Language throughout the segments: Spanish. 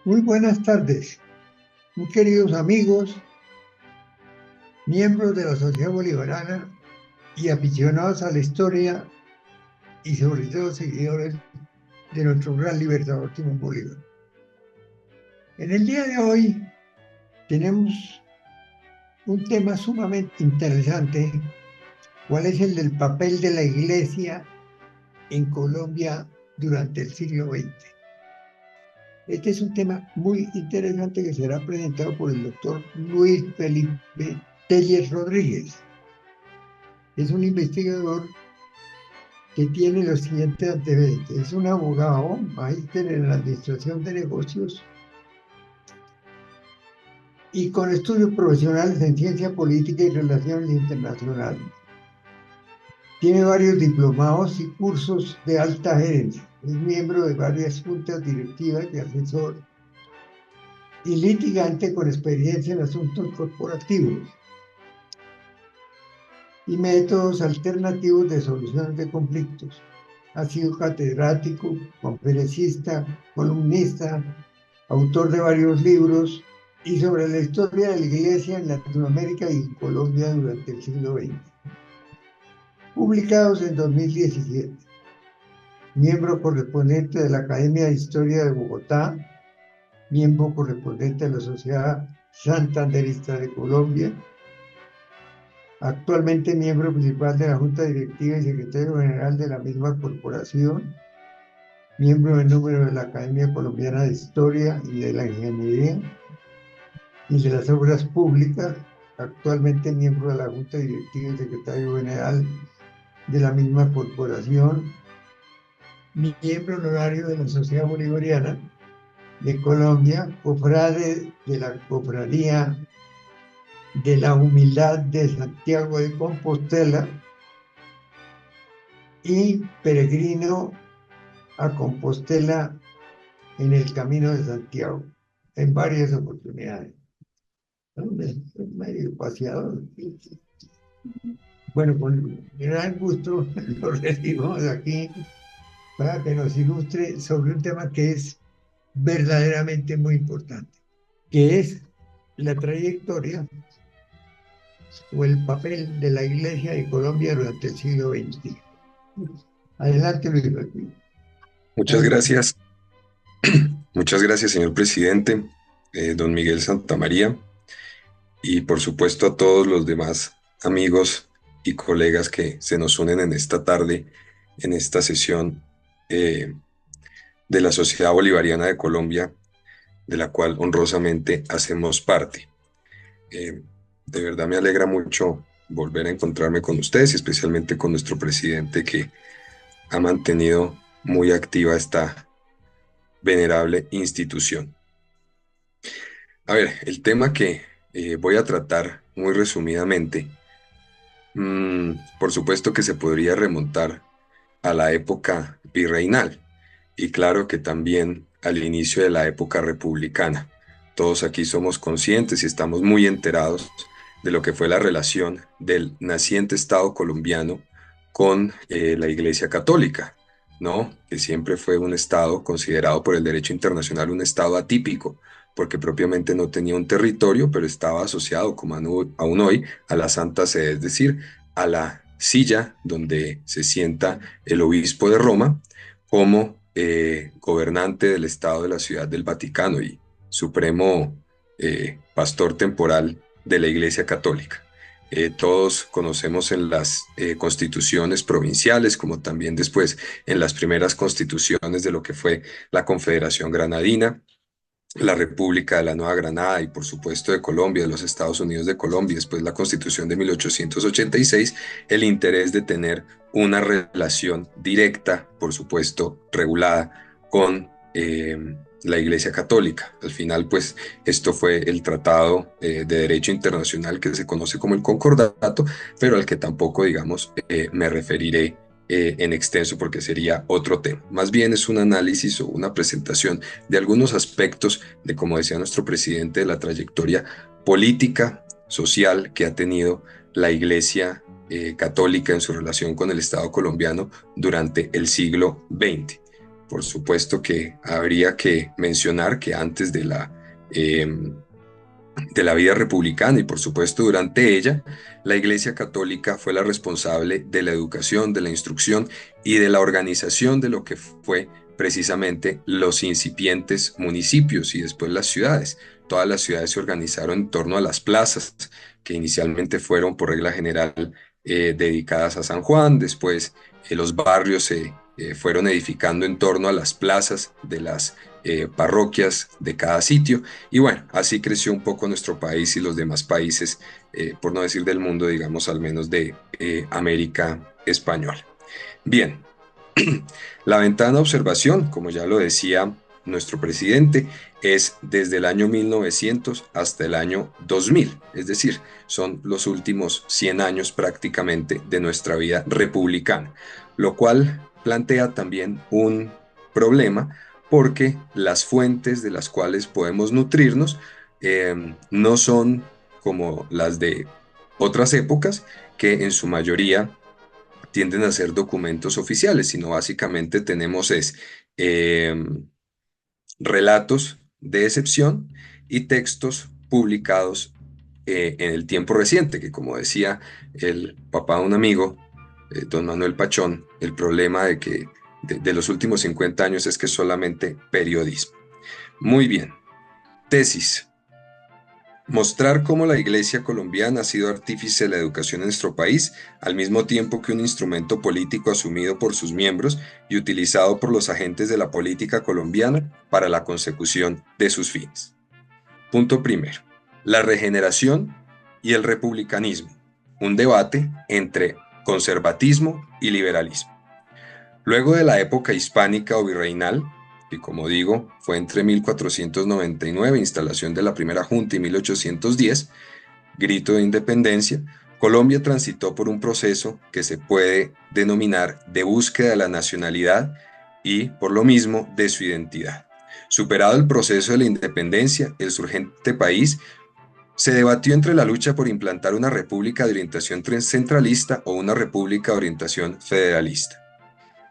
Muy buenas tardes, muy queridos amigos, miembros de la Sociedad Bolivariana y aficionados a la historia y sobre todo seguidores de nuestro gran libertador Simón Bolívar. En el día de hoy tenemos un tema sumamente interesante, cuál es el del papel de la Iglesia en Colombia durante el siglo XX. Este es un tema muy interesante que será presentado por el doctor Luis Felipe Telles Rodríguez. Es un investigador que tiene los siguientes antecedentes. Es un abogado, magíster en la administración de negocios y con estudios profesionales en ciencia política y relaciones internacionales. Tiene varios diplomados y cursos de alta gerencia. Es miembro de varias juntas directivas y asesor y litigante con experiencia en asuntos corporativos y métodos alternativos de solución de conflictos. Ha sido catedrático, conferencista, columnista, autor de varios libros y sobre la historia de la Iglesia en Latinoamérica y en Colombia durante el siglo XX, publicados en 2017. Miembro correspondiente de la Academia de Historia de Bogotá, miembro correspondiente de la Sociedad Santanderista de Colombia, actualmente miembro principal de la Junta Directiva y secretario general de la misma corporación, miembro del número de la Academia Colombiana de Historia y de la Ingeniería y de las Obras Públicas, actualmente miembro de la Junta Directiva y secretario general de la misma corporación, miembro honorario de la Sociedad Bolivariana de Colombia, cofrade de la Cofradía de la Humildad de Santiago de Compostela y peregrino a Compostela en el Camino de Santiago, en varias oportunidades. Es medio paseador. Bueno, con gran gusto lo recibimos aquí para que nos ilustre sobre un tema que es verdaderamente muy importante, que es la trayectoria o el papel de la Iglesia de Colombia durante el siglo XX. Adelante, Luis Martín. Muchas gracias, muchas gracias, señor presidente, don Miguel Santamaría, y por supuesto a todos los demás amigos y colegas que se nos unen en esta tarde, en esta sesión eh, de la Sociedad Bolivariana de Colombia, de la cual honrosamente hacemos parte. Eh, de verdad me alegra mucho volver a encontrarme con ustedes y especialmente con nuestro presidente que ha mantenido muy activa esta venerable institución. A ver, el tema que voy a tratar muy resumidamente, por supuesto que se podría remontar a la época virreinal y claro que también al inicio de la época republicana. Todos aquí somos conscientes y estamos muy enterados de lo que fue la relación del naciente Estado colombiano con la Iglesia Católica, ¿no? Que siempre fue un Estado considerado por el derecho internacional un Estado atípico, porque propiamente no tenía un territorio, pero estaba asociado, como aún hoy, a la Santa Sede, es decir, a la silla donde se sienta el obispo de Roma como gobernante del Estado de la Ciudad del Vaticano y supremo pastor temporal de la Iglesia Católica. Todos conocemos en las constituciones provinciales, como también después en las primeras constituciones de lo que fue la Confederación Granadina, la República de la Nueva Granada y por supuesto de Colombia, de los Estados Unidos de Colombia, después la Constitución de 1886, el interés de tener una relación directa, por supuesto, regulada con la Iglesia Católica. Al final, pues, esto fue el Tratado de Derecho Internacional que se conoce como el Concordato, pero al que tampoco, digamos, me referiré en extenso porque sería otro tema. Más bien es un análisis o una presentación de algunos aspectos de, como decía nuestro presidente, de la trayectoria política, social que ha tenido la Iglesia Católica en su relación con el Estado colombiano durante el siglo XX. por supuesto que habría que mencionar que antes de la vida republicana y por supuesto durante ella, la Iglesia Católica fue la responsable de la educación, de la instrucción y de la organización de lo que fue precisamente los incipientes municipios y después las ciudades. Todas las ciudades se organizaron en torno a las plazas, que inicialmente fueron por regla general dedicadas a San Juan, después los barrios se fueron edificando en torno a las plazas de las parroquias de cada sitio. Y bueno, así creció un poco nuestro país y los demás países, por no decir del mundo, digamos al menos de América Española. Bien, la ventana de observación, como ya lo decía nuestro presidente, es desde el año 1900 hasta el año 2000, es decir, son los últimos 100 años prácticamente de nuestra vida republicana, lo cual plantea también un problema porque las fuentes de las cuales podemos nutrirnos no son como las de otras épocas, que en su mayoría tienden a ser documentos oficiales, sino básicamente tenemos eh, relatos de excepción y textos publicados en el tiempo reciente, que como decía el papá de un amigo, don Manuel Pachón, el problema de los últimos 50 años es que es solamente periodismo. Muy bien. Tesis. Mostrar cómo la Iglesia colombiana ha sido artífice de la educación en nuestro país, al mismo tiempo que un instrumento político asumido por sus miembros y utilizado por los agentes de la política colombiana para la consecución de sus fines. Punto primero. La regeneración y el republicanismo. Un debate entre conservatismo y liberalismo. Luego de la época hispánica o virreinal, que como digo, fue entre 1499, instalación de la primera junta, y 1810, grito de independencia, Colombia transitó por un proceso que se puede denominar de búsqueda de la nacionalidad y, por lo mismo, de su identidad. Superado el proceso de la independencia, el surgente país se debatió entre la lucha por implantar una república de orientación centralista o una república de orientación federalista.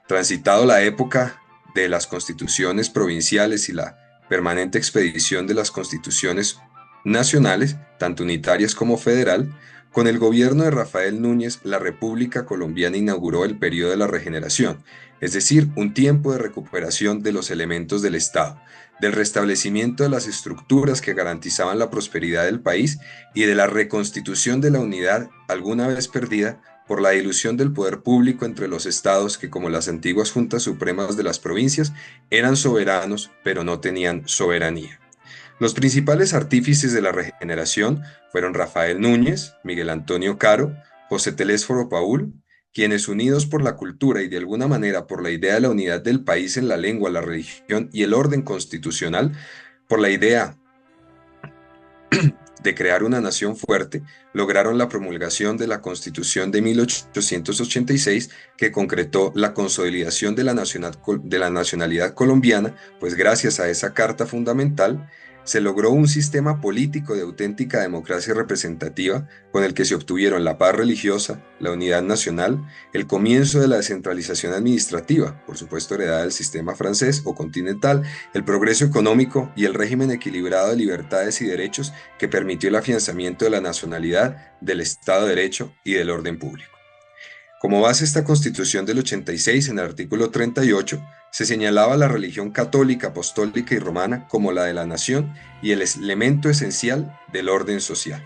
Transitado la época de las constituciones provinciales y la permanente expedición de las constituciones nacionales, tanto unitarias como federal, con el gobierno de Rafael Núñez, la República Colombiana inauguró el periodo de la regeneración, es decir, un tiempo de recuperación de los elementos del Estado, del restablecimiento de las estructuras que garantizaban la prosperidad del país y de la reconstitución de la unidad alguna vez perdida por la dilución del poder público entre los estados que, como las antiguas juntas supremas de las provincias, eran soberanos pero no tenían soberanía. Los principales artífices de la regeneración fueron Rafael Núñez, Miguel Antonio Caro, José Telésforo Paúl, quienes, unidos por la cultura y de alguna manera por la idea de la unidad del país en la lengua, la religión y el orden constitucional, por la idea de crear una nación fuerte, lograron la promulgación de la Constitución de 1886, que concretó la consolidación de la nacionalidad colombiana, pues gracias a esa carta fundamental se logró un sistema político de auténtica democracia representativa con el que se obtuvieron la paz religiosa, la unidad nacional, el comienzo de la descentralización administrativa, por supuesto heredada del sistema francés o continental, el progreso económico y el régimen equilibrado de libertades y derechos que permitió el afianzamiento de la nacionalidad, del Estado de Derecho y del orden público. Como base esta Constitución del 86, en el artículo 38, se señalaba la religión católica, apostólica y romana como la de la nación y el elemento esencial del orden social.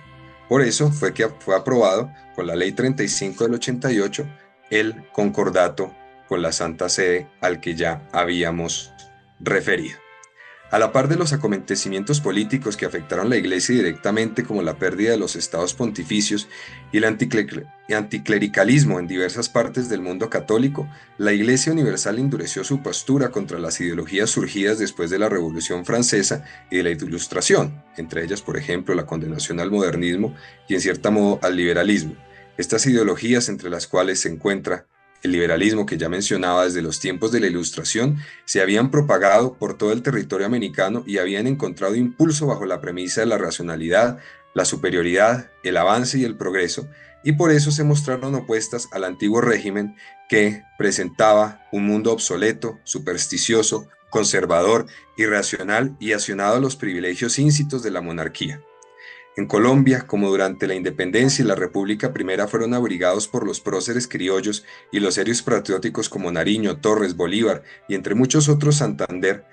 Por eso fue que fue aprobado con la Ley 35 del 88 el concordato con la Santa Sede al que ya habíamos referido. A la par de los acontecimientos políticos que afectaron la Iglesia directamente, como la pérdida de los estados pontificios y el anticlericalismo en diversas partes del mundo católico, la Iglesia Universal endureció su postura contra las ideologías surgidas después de la Revolución Francesa y de la Ilustración, entre ellas, por ejemplo, la condenación al modernismo y, en cierto modo, al liberalismo. Estas ideologías, entre las cuales se encuentra el liberalismo que ya mencionaba desde los tiempos de la Ilustración, se habían propagado por todo el territorio americano y habían encontrado impulso bajo la premisa de la racionalidad, la superioridad, el avance y el progreso, y por eso se mostraron opuestas al antiguo régimen que presentaba un mundo obsoleto, supersticioso, conservador, irracional y accionado a los privilegios íncitos de la monarquía. En Colombia, como durante la independencia y la República Primera fueron abrigados por los próceres criollos y los serios patrióticos como Nariño, Torres, Bolívar y entre muchos otros Santander,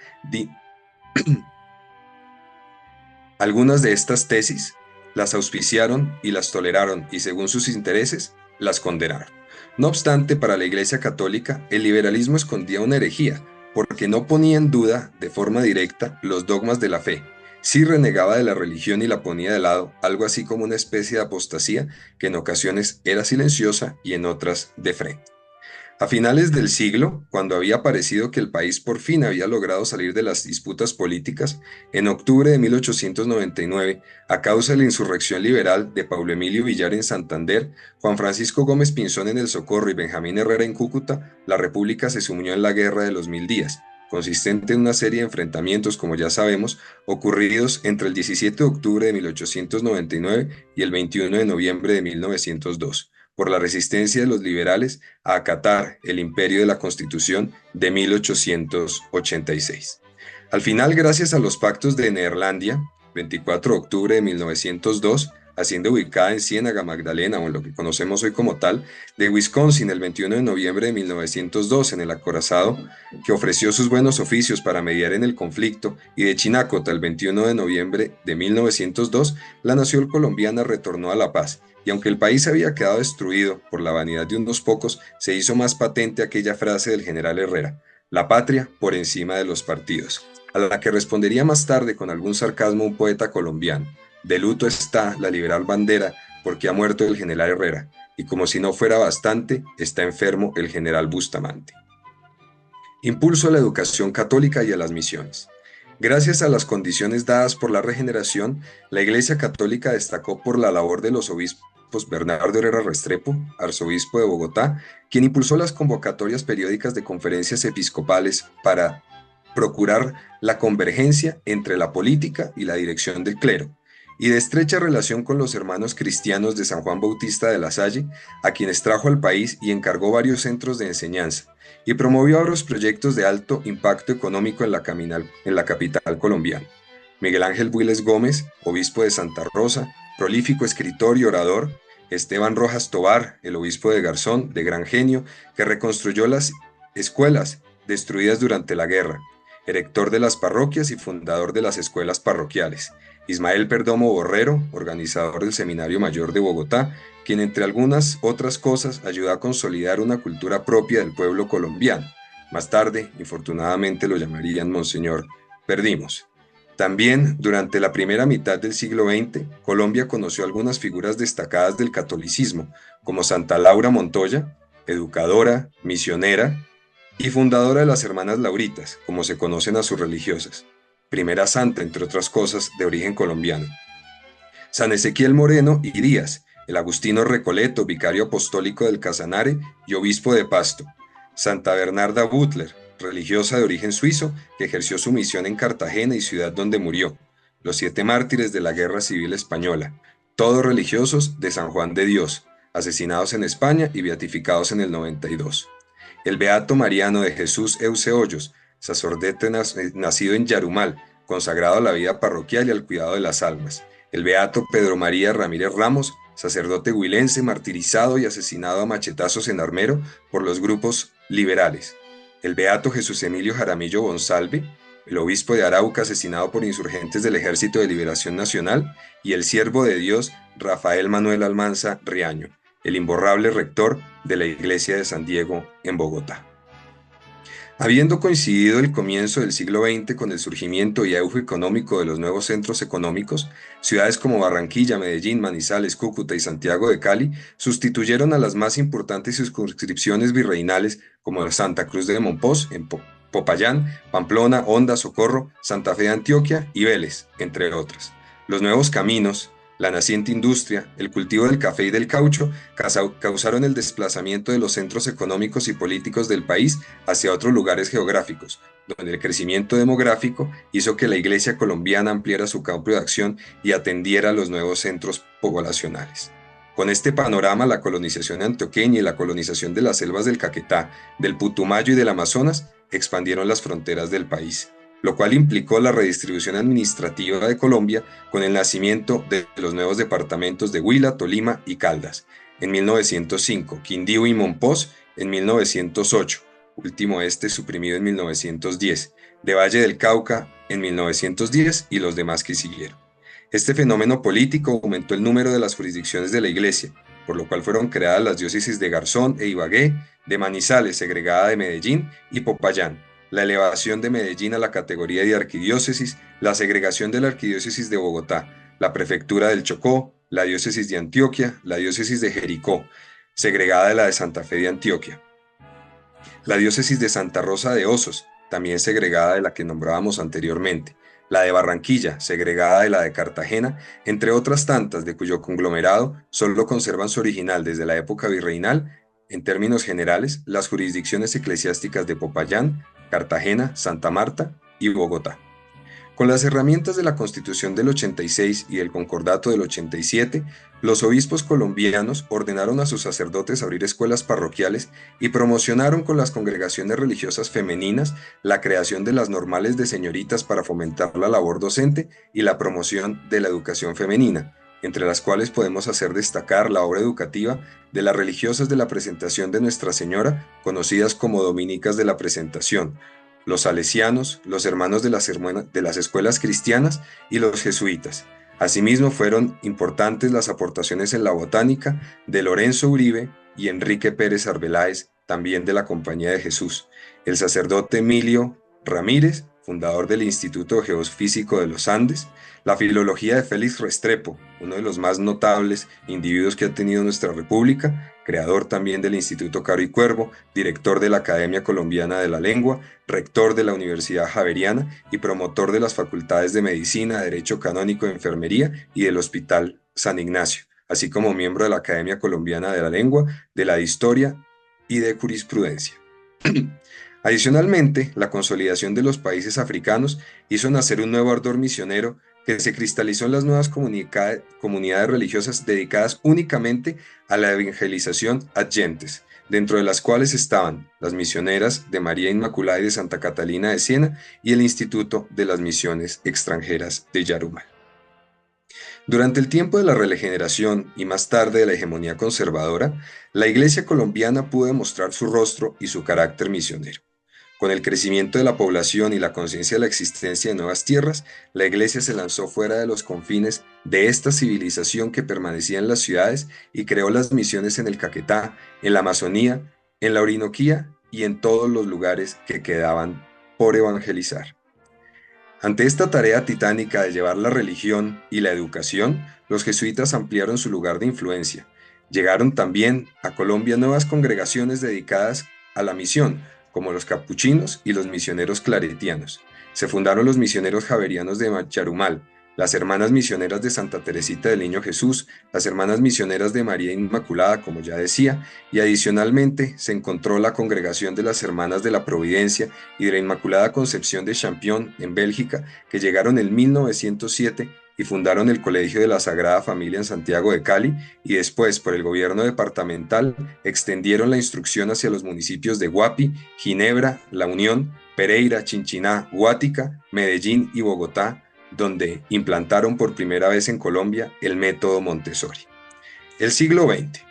algunas de estas tesis las auspiciaron y las toleraron y según sus intereses las condenaron. No obstante, para la Iglesia Católica el liberalismo escondía una herejía porque no ponía en duda de forma directa los dogmas de la fe. Sí renegaba de la religión y la ponía de lado, algo así como una especie de apostasía que en ocasiones era silenciosa y en otras de frente. A finales del siglo, cuando había parecido que el país por fin había logrado salir de las disputas políticas, en octubre de 1899, a causa de la insurrección liberal de Paulo Emilio Villar en Santander, Juan Francisco Gómez Pinzón en El Socorro y Benjamín Herrera en Cúcuta, la República se sumió en la Guerra de los 1000 días, consistente en una serie de enfrentamientos, como ya sabemos, ocurridos entre el 17 de octubre de 1899 y el 21 de noviembre de 1902 por la resistencia de los liberales a acatar el imperio de la Constitución de 1886. Al final, gracias a los pactos de Neerlandia, 24 de octubre de 1902, hacienda ubicada en Ciénaga Magdalena, o en lo que conocemos hoy como tal, de Wisconsin el 21 de noviembre de 1902 en el acorazado, que ofreció sus buenos oficios para mediar en el conflicto, y de Chinacota el 21 de noviembre de 1902, la nación colombiana retornó a la paz, y aunque el país había quedado destruido por la vanidad de unos pocos, se hizo más patente aquella frase del general Herrera: la patria por encima de los partidos, a la que respondería más tarde con algún sarcasmo un poeta colombiano: de luto está la liberal bandera porque ha muerto el general Herrera, y como si no fuera bastante, está enfermo el general Bustamante. Impulso a la educación católica y a las misiones. Gracias a las condiciones dadas por la regeneración, la Iglesia Católica destacó por la labor de los obispos Bernardo Herrera Restrepo, arzobispo de Bogotá, quien impulsó las convocatorias periódicas de conferencias episcopales para procurar la convergencia entre la política y la dirección del clero, y de estrecha relación con los hermanos cristianos de San Juan Bautista de la Salle, a quienes trajo al país y encargó varios centros de enseñanza, y promovió varios proyectos de alto impacto económico en la capital colombiana. Miguel Ángel Builes Gómez, obispo de Santa Rosa, prolífico escritor y orador; Esteban Rojas Tovar, el obispo de Garzón, de gran genio, que reconstruyó las escuelas destruidas durante la guerra, erector de las parroquias y fundador de las escuelas parroquiales; Ismael Perdomo Borrero, organizador del Seminario Mayor de Bogotá, quien entre algunas otras cosas ayudó a consolidar una cultura propia del pueblo colombiano. Más tarde, infortunadamente, lo llamarían Monseñor Perdimos. También, durante la primera mitad del siglo XX, Colombia conoció algunas figuras destacadas del catolicismo, como Santa Laura Montoya, educadora, misionera y fundadora de las Hermanas Lauritas, como se conocen a sus religiosas, primera santa, entre otras cosas, de origen colombiano. San Ezequiel Moreno y Díaz, el agustino Recoleto, vicario apostólico del Casanare y obispo de Pasto; Santa Bernarda Butler, religiosa de origen suizo, que ejerció su misión en Cartagena y ciudad donde murió; los 7 mártires de la Guerra Civil Española, todos religiosos de San Juan de Dios, asesinados en España y beatificados en el 92. El beato Mariano de Jesús Euce Hoyos, sacerdote nacido en Yarumal, consagrado a la vida parroquial y al cuidado de las almas; el beato Pedro María Ramírez Ramos, sacerdote huilense, martirizado y asesinado a machetazos en Armero por los grupos liberales; el beato Jesús Emilio Jaramillo Bonsalve, el obispo de Arauca, asesinado por insurgentes del Ejército de Liberación Nacional; y el siervo de Dios Rafael Manuel Almanza Riaño, el imborrable rector de la Iglesia de San Diego en Bogotá. Habiendo coincidido el comienzo del siglo XX con el surgimiento y auge económico de los nuevos centros económicos, ciudades como Barranquilla, Medellín, Manizales, Cúcuta y Santiago de Cali sustituyeron a las más importantes circunscripciones virreinales como Santa Cruz de Monpós, en Popayán, Pamplona, Honda, Socorro, Santa Fe de Antioquia y Vélez, entre otras. Los nuevos caminos, La naciente industria, el cultivo del café y del caucho causaron el desplazamiento de los centros económicos y políticos del país hacia otros lugares geográficos, donde el crecimiento demográfico hizo que la Iglesia colombiana ampliara su campo de acción y atendiera a los nuevos centros poblacionales. Con este panorama, la colonización antioqueña y la colonización de las selvas del Caquetá, del Putumayo y del Amazonas expandieron las fronteras del país, lo cual implicó la redistribución administrativa de Colombia con el nacimiento de los nuevos departamentos de Huila, Tolima y Caldas en 1905, Quindío y Monpós en 1908, último este suprimido en 1910, de Valle del Cauca en 1910 y los demás que siguieron. Este fenómeno político aumentó el número de las jurisdicciones de la Iglesia, por lo cual fueron creadas las diócesis de Garzón e Ibagué, de Manizales, segregada de Medellín, y Popayán, la elevación de Medellín a la categoría de arquidiócesis, la segregación de la arquidiócesis de Bogotá, la prefectura del Chocó, la diócesis de Antioquia, la diócesis de Jericó, segregada de la de Santa Fe de Antioquia, la diócesis de Santa Rosa de Osos, también segregada de la que nombrábamos anteriormente, la de Barranquilla, segregada de la de Cartagena, entre otras tantas de cuyo conglomerado solo conservan su original desde la época virreinal. En términos generales, las jurisdicciones eclesiásticas de Popayán, Cartagena, Santa Marta y Bogotá. Con las herramientas de la Constitución del 86 y el Concordato del 87, los obispos colombianos ordenaron a sus sacerdotes abrir escuelas parroquiales y promocionaron con las congregaciones religiosas femeninas la creación de las normales de señoritas para fomentar la labor docente y la promoción de la educación femenina, entre las cuales podemos hacer destacar la obra educativa de las religiosas de la Presentación de Nuestra Señora, conocidas como Dominicas de la Presentación, los salesianos, los hermanos de las escuelas cristianas y los jesuitas. Asimismo, fueron importantes las aportaciones en la botánica de Lorenzo Uribe y Enrique Pérez Arbeláez, también de la Compañía de Jesús, el sacerdote Emilio Ramírez, fundador del Instituto Geofísico de los Andes, la filología de Félix Restrepo, uno de los más notables individuos que ha tenido nuestra República, creador también del Instituto Caro y Cuervo, director de la Academia Colombiana de la Lengua, rector de la Universidad Javeriana y promotor de las facultades de Medicina, Derecho Canónico, Enfermería y del Hospital San Ignacio, así como miembro de la Academia Colombiana de la Lengua, de la de Historia y de Jurisprudencia. Adicionalmente, la consolidación de los países africanos hizo nacer un nuevo ardor misionero que se cristalizó en las nuevas comunidades religiosas dedicadas únicamente a la evangelización adyentes, dentro de las cuales estaban las misioneras de María Inmaculada y de Santa Catalina de Siena y el Instituto de las Misiones Extranjeras de Yarumal. Durante el tiempo de la regeneración y más tarde de la hegemonía conservadora, la Iglesia colombiana pudo demostrar su rostro y su carácter misionero. Con el crecimiento de la población y la conciencia de la existencia de nuevas tierras, la Iglesia se lanzó fuera de los confines de esta civilización que permanecía en las ciudades y creó las misiones en el Caquetá, en la Amazonía, en la Orinoquía y en todos los lugares que quedaban por evangelizar. Ante esta tarea titánica de llevar la religión y la educación, los jesuitas ampliaron su lugar de influencia. Llegaron también a Colombia nuevas congregaciones dedicadas a la misión, como los capuchinos y los misioneros claretianos. Se fundaron los misioneros javerianos de Yarumal, las hermanas misioneras de Santa Teresita del Niño Jesús, las hermanas misioneras de María Inmaculada, como ya decía, y adicionalmente se encontró la congregación de las hermanas de la Providencia y de la Inmaculada Concepción de Champion, en Bélgica, que llegaron en 1907 y fundaron el Colegio de la Sagrada Familia en Santiago de Cali, y después, por el gobierno departamental, extendieron la instrucción hacia los municipios de Guapi, Ginebra, La Unión, Pereira, Chinchiná, Guática, Medellín y Bogotá, donde implantaron por primera vez en Colombia el método Montessori. El siglo XX.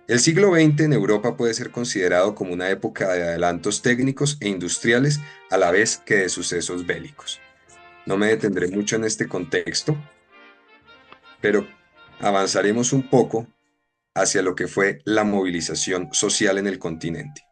El siglo XX en Europa puede ser considerado como una época de adelantos técnicos e industriales a la vez que de sucesos bélicos. No me detendré mucho en este contexto, pero avanzaremos un poco hacia lo que fue la movilización social en el continente.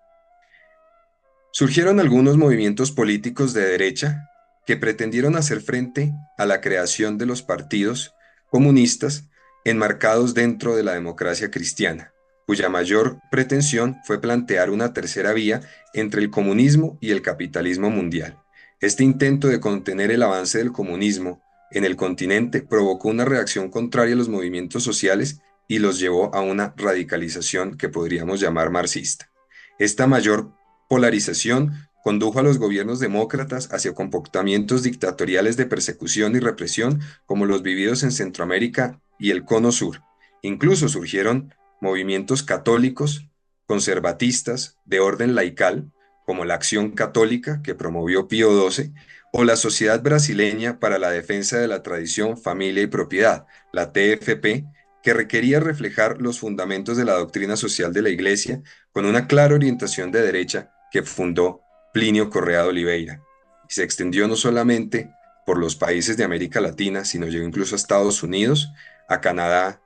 Surgieron algunos movimientos políticos de derecha que pretendieron hacer frente a la creación de los partidos comunistas enmarcados dentro de la democracia cristiana, cuya mayor pretensión fue plantear una tercera vía entre el comunismo y el capitalismo mundial. Este intento de contener el avance del comunismo en el continente provocó una reacción contraria a los movimientos sociales y los llevó a una radicalización que podríamos llamar marxista. Esta mayor polarización condujo a los gobiernos demócratas hacia comportamientos dictatoriales de persecución y represión como los vividos en Centroamérica y el Cono Sur. Incluso surgieron movimientos católicos, conservatistas, de orden laical, como la Acción Católica que promovió Pío XII, o la Sociedad Brasileña para la Defensa de la Tradición, Familia y Propiedad, la TFP, que requería reflejar los fundamentos de la doctrina social de la Iglesia con una clara orientación de derecha que fundó Plinio Correa de Oliveira. Y se extendió no solamente por los países de América Latina, sino llegó incluso a Estados Unidos, a Canadá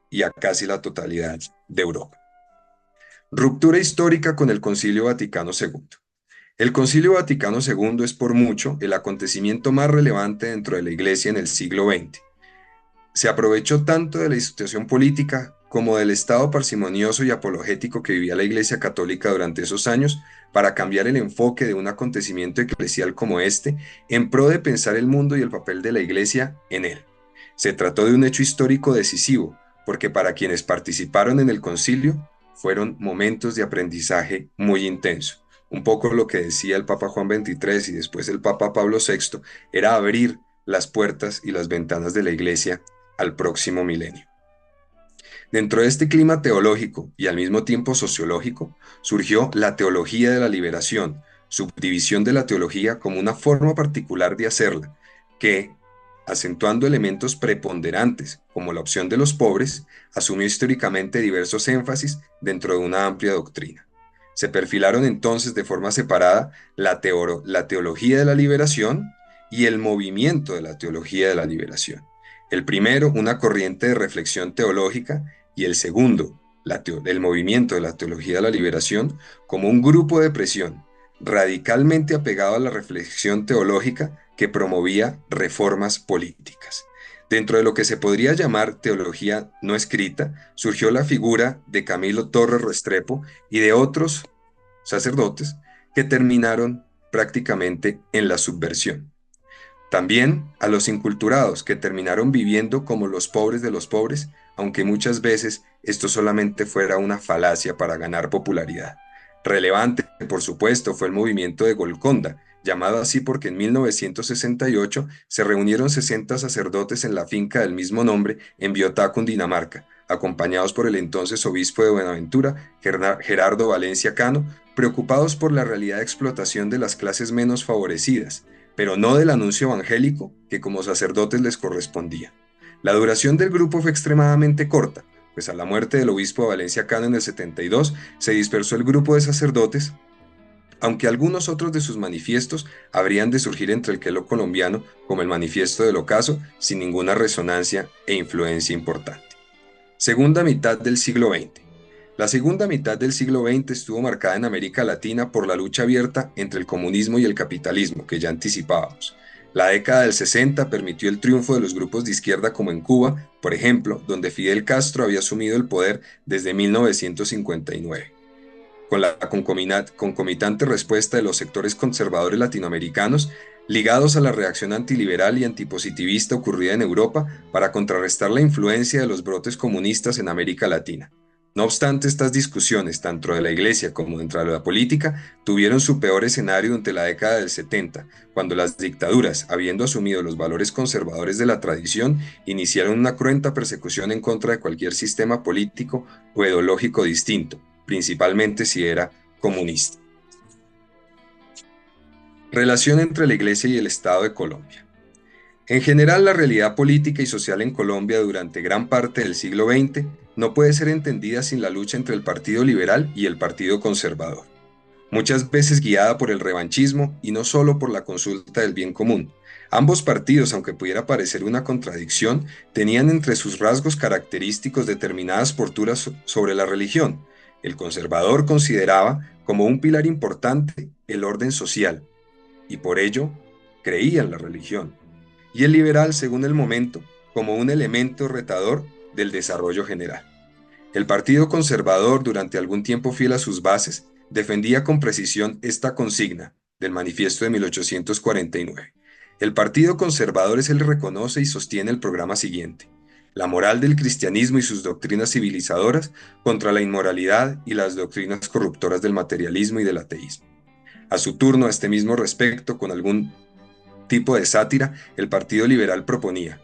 y a casi la totalidad de Europa. Ruptura histórica con el Concilio Vaticano II. El Concilio Vaticano II es por mucho el acontecimiento más relevante dentro de la Iglesia en el siglo XX. Se aprovechó tanto de la situación política como del estado parsimonioso y apologético que vivía la Iglesia Católica durante esos años para cambiar el enfoque de un acontecimiento eclesial como este en pro de pensar el mundo y el papel de la Iglesia en él. Se trató de un hecho histórico decisivo, porque para quienes participaron en el concilio fueron momentos de aprendizaje muy intenso. Un poco lo que decía el Papa Juan XXIII y después el Papa Pablo VI era abrir las puertas y las ventanas de la Iglesia al próximo milenio. Dentro de este clima teológico y al mismo tiempo sociológico, surgió la teología de la liberación, subdivisión de la teología como una forma particular de hacerla, que, acentuando elementos preponderantes como la opción de los pobres, asumió históricamente diversos énfasis dentro de una amplia doctrina. Se perfilaron entonces de forma separada la teología de la liberación y el movimiento de la teología de la liberación. El primero, una corriente de reflexión teológica, y el segundo, el movimiento de la teología de la liberación, como un grupo de presión radicalmente apegado a la reflexión teológica que promovía reformas políticas. Dentro de lo que se podría llamar teología no escrita, surgió la figura de Camilo Torres Restrepo y de otros sacerdotes que terminaron prácticamente en la subversión. También a los inculturados que terminaron viviendo como los pobres de los pobres, aunque muchas veces esto solamente fuera una falacia para ganar popularidad. Relevante, por supuesto, fue el movimiento de Golconda, llamado así porque en 1968 se reunieron 60 sacerdotes en la finca del mismo nombre en Biotá, Cundinamarca, acompañados por el entonces obispo de Buenaventura, Gerardo Valencia Cano, preocupados por la realidad de explotación de las clases menos favorecidas, pero no del anuncio evangélico que como sacerdotes les correspondía. La duración del grupo fue extremadamente corta, pues a la muerte del obispo de Valencia Cano en el 72 se dispersó el grupo de sacerdotes, aunque algunos otros de sus manifiestos habrían de surgir entre el clero colombiano, como el manifiesto del Ocaso, sin ninguna resonancia e influencia importante. Segunda mitad del siglo XX. La segunda mitad del siglo XX estuvo marcada en América Latina por la lucha abierta entre el comunismo y el capitalismo, que ya anticipábamos. La década del 60 permitió el triunfo de los grupos de izquierda como en Cuba, por ejemplo, donde Fidel Castro había asumido el poder desde 1959. Con la concomitante respuesta de los sectores conservadores latinoamericanos, ligados a la reacción antiliberal y antipositivista ocurrida en Europa para contrarrestar la influencia de los brotes comunistas en América Latina. No obstante, estas discusiones, tanto de la Iglesia como dentro de la política, tuvieron su peor escenario durante la década del 70, cuando las dictaduras, habiendo asumido los valores conservadores de la tradición, iniciaron una cruenta persecución en contra de cualquier sistema político o ideológico distinto, principalmente si era comunista. Relación entre la Iglesia y el Estado de Colombia. En general, la realidad política y social en Colombia durante gran parte del siglo XX no puede ser entendida sin la lucha entre el Partido Liberal y el Partido Conservador, muchas veces guiada por el revanchismo y no solo por la consulta del bien común. Ambos partidos, aunque pudiera parecer una contradicción, tenían entre sus rasgos característicos determinadas posturas sobre la religión. El conservador consideraba como un pilar importante el orden social, y por ello creía en la religión, y el liberal, según el momento, como un elemento retador del desarrollo general. El Partido Conservador, durante algún tiempo fiel a sus bases, defendía con precisión esta consigna del Manifiesto de 1849. El Partido Conservador es el que reconoce y sostiene el programa siguiente: la moral del cristianismo y sus doctrinas civilizadoras contra la inmoralidad y las doctrinas corruptoras del materialismo y del ateísmo. A su turno, a este mismo respecto, con algún tipo de sátira, el Partido Liberal proponía: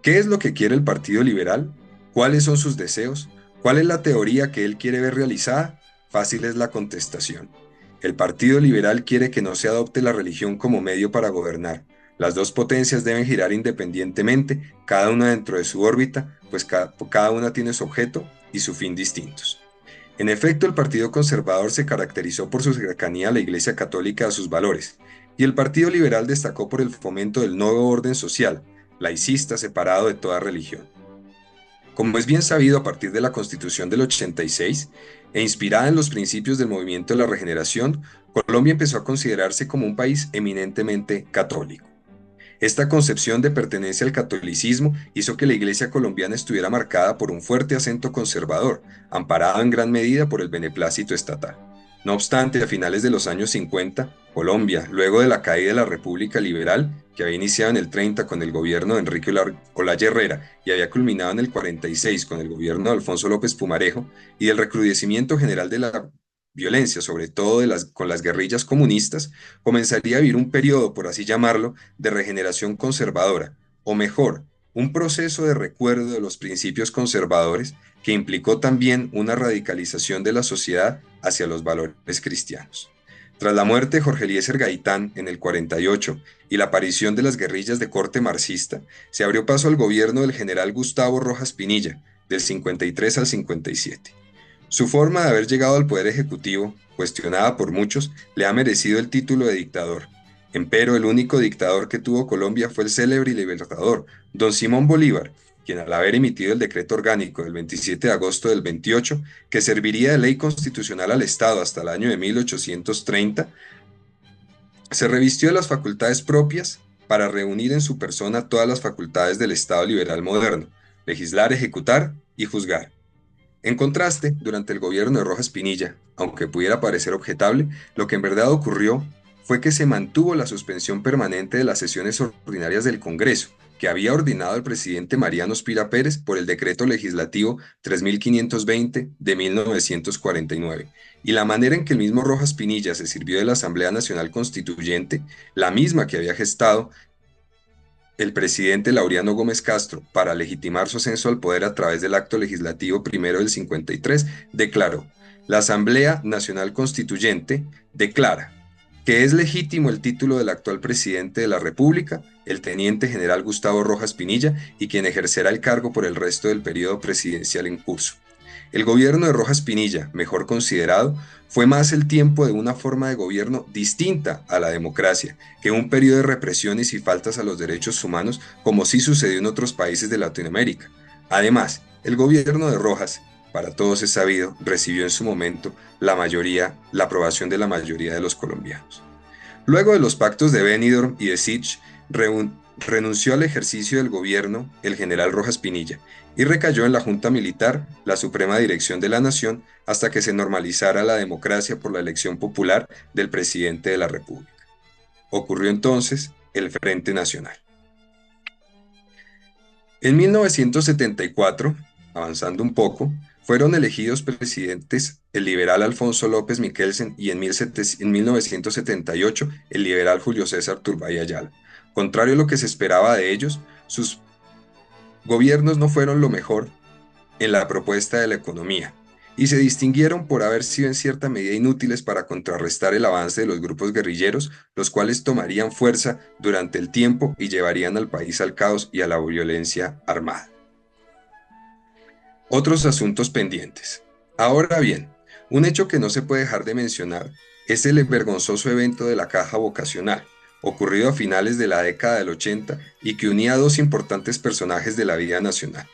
¿qué es lo que quiere el Partido Liberal? ¿Cuáles son sus deseos? ¿Cuál es la teoría que él quiere ver realizada? Fácil es la contestación. El Partido Liberal quiere que no se adopte la religión como medio para gobernar. Las dos potencias deben girar independientemente, cada una dentro de su órbita, pues cada una tiene su objeto y su fin distintos. En efecto, el Partido Conservador se caracterizó por su cercanía a la Iglesia Católica y a sus valores, y el Partido Liberal destacó por el fomento del nuevo orden social, laicista, separado de toda religión. Como es bien sabido, a partir de la Constitución del 86, e inspirada en los principios del movimiento de la regeneración, Colombia empezó a considerarse como un país eminentemente católico. Esta concepción de pertenencia al catolicismo hizo que la Iglesia colombiana estuviera marcada por un fuerte acento conservador, amparado en gran medida por el beneplácito estatal. No obstante, a finales de los años 50, Colombia, luego de la caída de la República Liberal, que había iniciado en el 30 con el gobierno de Enrique Olaya Herrera y había culminado en el 46 con el gobierno de Alfonso López Pumarejo, y del recrudecimiento general de la violencia, sobre todo con las guerrillas comunistas, comenzaría a vivir un periodo, por así llamarlo, de regeneración conservadora, o mejor, un proceso de recuerdo de los principios conservadores que implicó también una radicalización de la sociedad hacia los valores cristianos. Tras la muerte de Jorge Eliezer Gaitán en el 48 y la aparición de las guerrillas de corte marxista, se abrió paso al gobierno del general Gustavo Rojas Pinilla, del 53 al 57. Su forma de haber llegado al poder ejecutivo, cuestionada por muchos, le ha merecido el título de dictador. Empero, el único dictador que tuvo Colombia fue el célebre y libertador, don Simón Bolívar, quien al haber emitido el decreto orgánico del 27 de agosto del 28, que serviría de ley constitucional al Estado hasta el año de 1830, se revistió de las facultades propias para reunir en su persona todas las facultades del Estado liberal moderno: legislar, ejecutar y juzgar. En contraste, durante el gobierno de Rojas Pinilla, aunque pudiera parecer objetable, lo que en verdad ocurrió fue que se mantuvo la suspensión permanente de las sesiones ordinarias del Congreso, que había ordenado el presidente Mariano Spira Pérez por el decreto legislativo 3520 de 1949, y la manera en que el mismo Rojas Pinilla se sirvió de la Asamblea Nacional Constituyente, la misma que había gestado el presidente Laureano Gómez Castro para legitimar su ascenso al poder a través del acto legislativo primero del 53, declaró: la Asamblea Nacional Constituyente declara que es legítimo el título del actual presidente de la República, el teniente general Gustavo Rojas Pinilla, y quien ejercerá el cargo por el resto del periodo presidencial en curso. El gobierno de Rojas Pinilla, mejor considerado, fue más el tiempo de una forma de gobierno distinta a la democracia, que un periodo de represiones y faltas a los derechos humanos, como sí sucedió en otros países de Latinoamérica. Además, el gobierno de Rojas, para todos es sabido, recibió en su momento la aprobación de la mayoría de los colombianos. Luego de los pactos de Benidorm y de Sitges, renunció al ejercicio del gobierno el general Rojas Pinilla y recayó en la Junta Militar, la suprema dirección de la nación, hasta que se normalizara la democracia por la elección popular del presidente de la República. Ocurrió entonces el Frente Nacional. En 1974, avanzando un poco, fueron elegidos presidentes el liberal Alfonso López Michelsen y en 1978 el liberal Julio César Turbay Ayala. Contrario a lo que se esperaba de ellos, sus gobiernos no fueron lo mejor en la propuesta de la economía y se distinguieron por haber sido en cierta medida inútiles para contrarrestar el avance de los grupos guerrilleros, los cuales tomarían fuerza durante el tiempo y llevarían al país al caos y a la violencia armada. Otros asuntos pendientes. Ahora bien, un hecho que no se puede dejar de mencionar es el vergonzoso evento de la caja vocacional, ocurrido a finales de la década del 80 y que unía a dos importantes personajes de la vida nacional: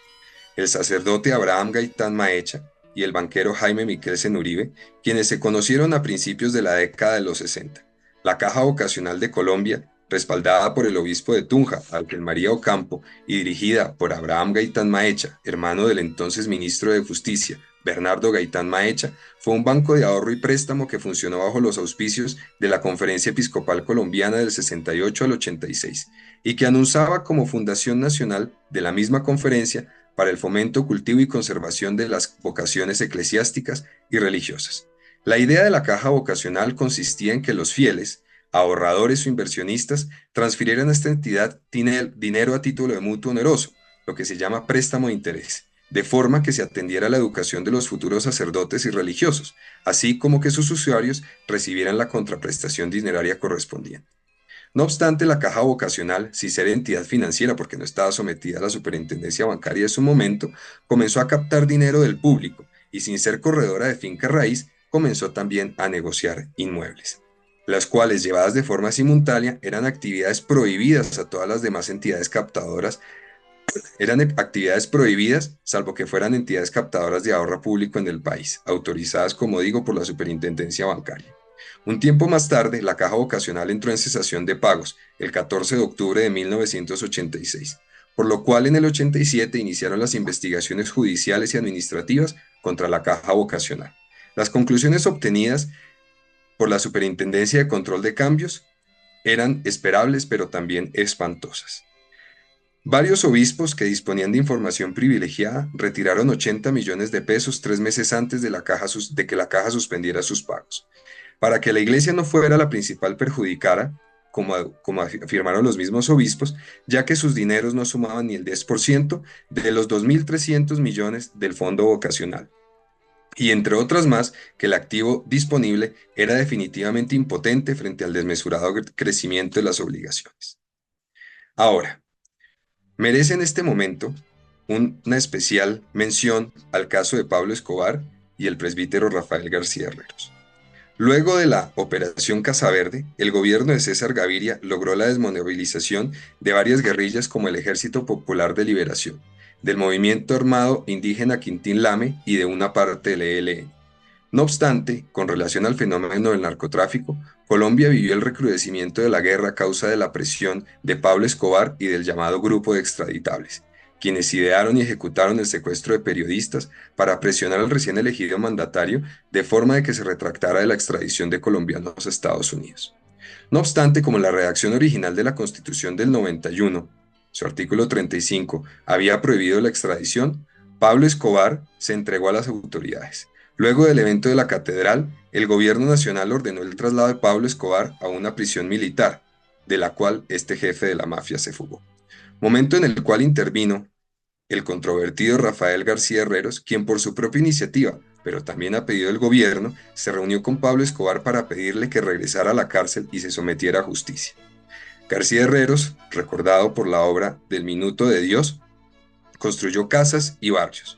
el sacerdote Abraham Gaitán Maecha y el banquero Jaime Michelsen Uribe, quienes se conocieron a principios de la década de los 60. La Caja Vocacional de Colombia, respaldada por el obispo de Tunja, Ángel María Ocampo, y dirigida por Abraham Gaitán Maecha, hermano del entonces ministro de Justicia, Bernardo Gaitán Maecha, fue un banco de ahorro y préstamo que funcionó bajo los auspicios de la Conferencia Episcopal Colombiana del 68 al 86 y que anunciaba como fundación nacional de la misma conferencia para el fomento, cultivo y conservación de las vocaciones eclesiásticas y religiosas. La idea de la caja vocacional consistía en que los fieles, ahorradores o inversionistas, transfirieran a esta entidad dinero a título de mutuo oneroso, lo que se llama préstamo de interés, de forma que se atendiera a la educación de los futuros sacerdotes y religiosos, así como que sus usuarios recibieran la contraprestación dineraria correspondiente. No obstante, la caja vocacional, sin ser entidad financiera porque no estaba sometida a la superintendencia bancaria de su momento, comenzó a captar dinero del público y sin ser corredora de finca raíz, comenzó también a negociar inmuebles, las cuales, llevadas de forma simultánea, eran actividades prohibidas a todas las demás entidades captadoras. Eran actividades prohibidas, salvo que fueran entidades captadoras de ahorro público en el país, autorizadas, como digo, por la superintendencia bancaria. Un tiempo más tarde, la caja vocacional entró en cesación de pagos, el 14 de octubre de 1986, por lo cual en el 87 iniciaron las investigaciones judiciales y administrativas contra la caja vocacional. Las conclusiones obtenidas por la Superintendencia de Control de Cambios eran esperables, pero también espantosas. Varios obispos que disponían de información privilegiada retiraron 80 millones de pesos 3 meses antes de que la caja suspendiera sus pagos. Para que la iglesia no fuera la principal perjudicada, como afirmaron los mismos obispos, ya que sus dineros no sumaban ni el 10% de los 2.300 millones del fondo vocacional. Y entre otras más, que el activo disponible era definitivamente impotente frente al desmesurado crecimiento de las obligaciones. Ahora, merece en este momento una especial mención al caso de Pablo Escobar y el presbítero Rafael García Herreros. Luego de la Operación Casa Verde, el gobierno de César Gaviria logró la desmovilización de varias guerrillas como el Ejército Popular de Liberación, del Movimiento Armado Indígena Quintín Lame y de una parte del ELN. No obstante, con relación al fenómeno del narcotráfico, Colombia vivió el recrudecimiento de la guerra a causa de la presión de Pablo Escobar y del llamado Grupo de Extraditables, quienes idearon y ejecutaron el secuestro de periodistas para presionar al recién elegido mandatario de forma de que se retractara de la extradición de colombianos a Estados Unidos. No obstante, como la redacción original de la Constitución del 91, su artículo 35, había prohibido la extradición, Pablo Escobar se entregó a las autoridades. Luego del evento de la catedral, el gobierno nacional ordenó el traslado de Pablo Escobar a una prisión militar, de la cual este jefe de la mafia se fugó. Momento en el cual intervino el controvertido Rafael García Herreros, quien por su propia iniciativa, pero también a pedido del gobierno, se reunió con Pablo Escobar para pedirle que regresara a la cárcel y se sometiera a justicia. García Herreros, recordado por la obra del Minuto de Dios, construyó casas y barrios.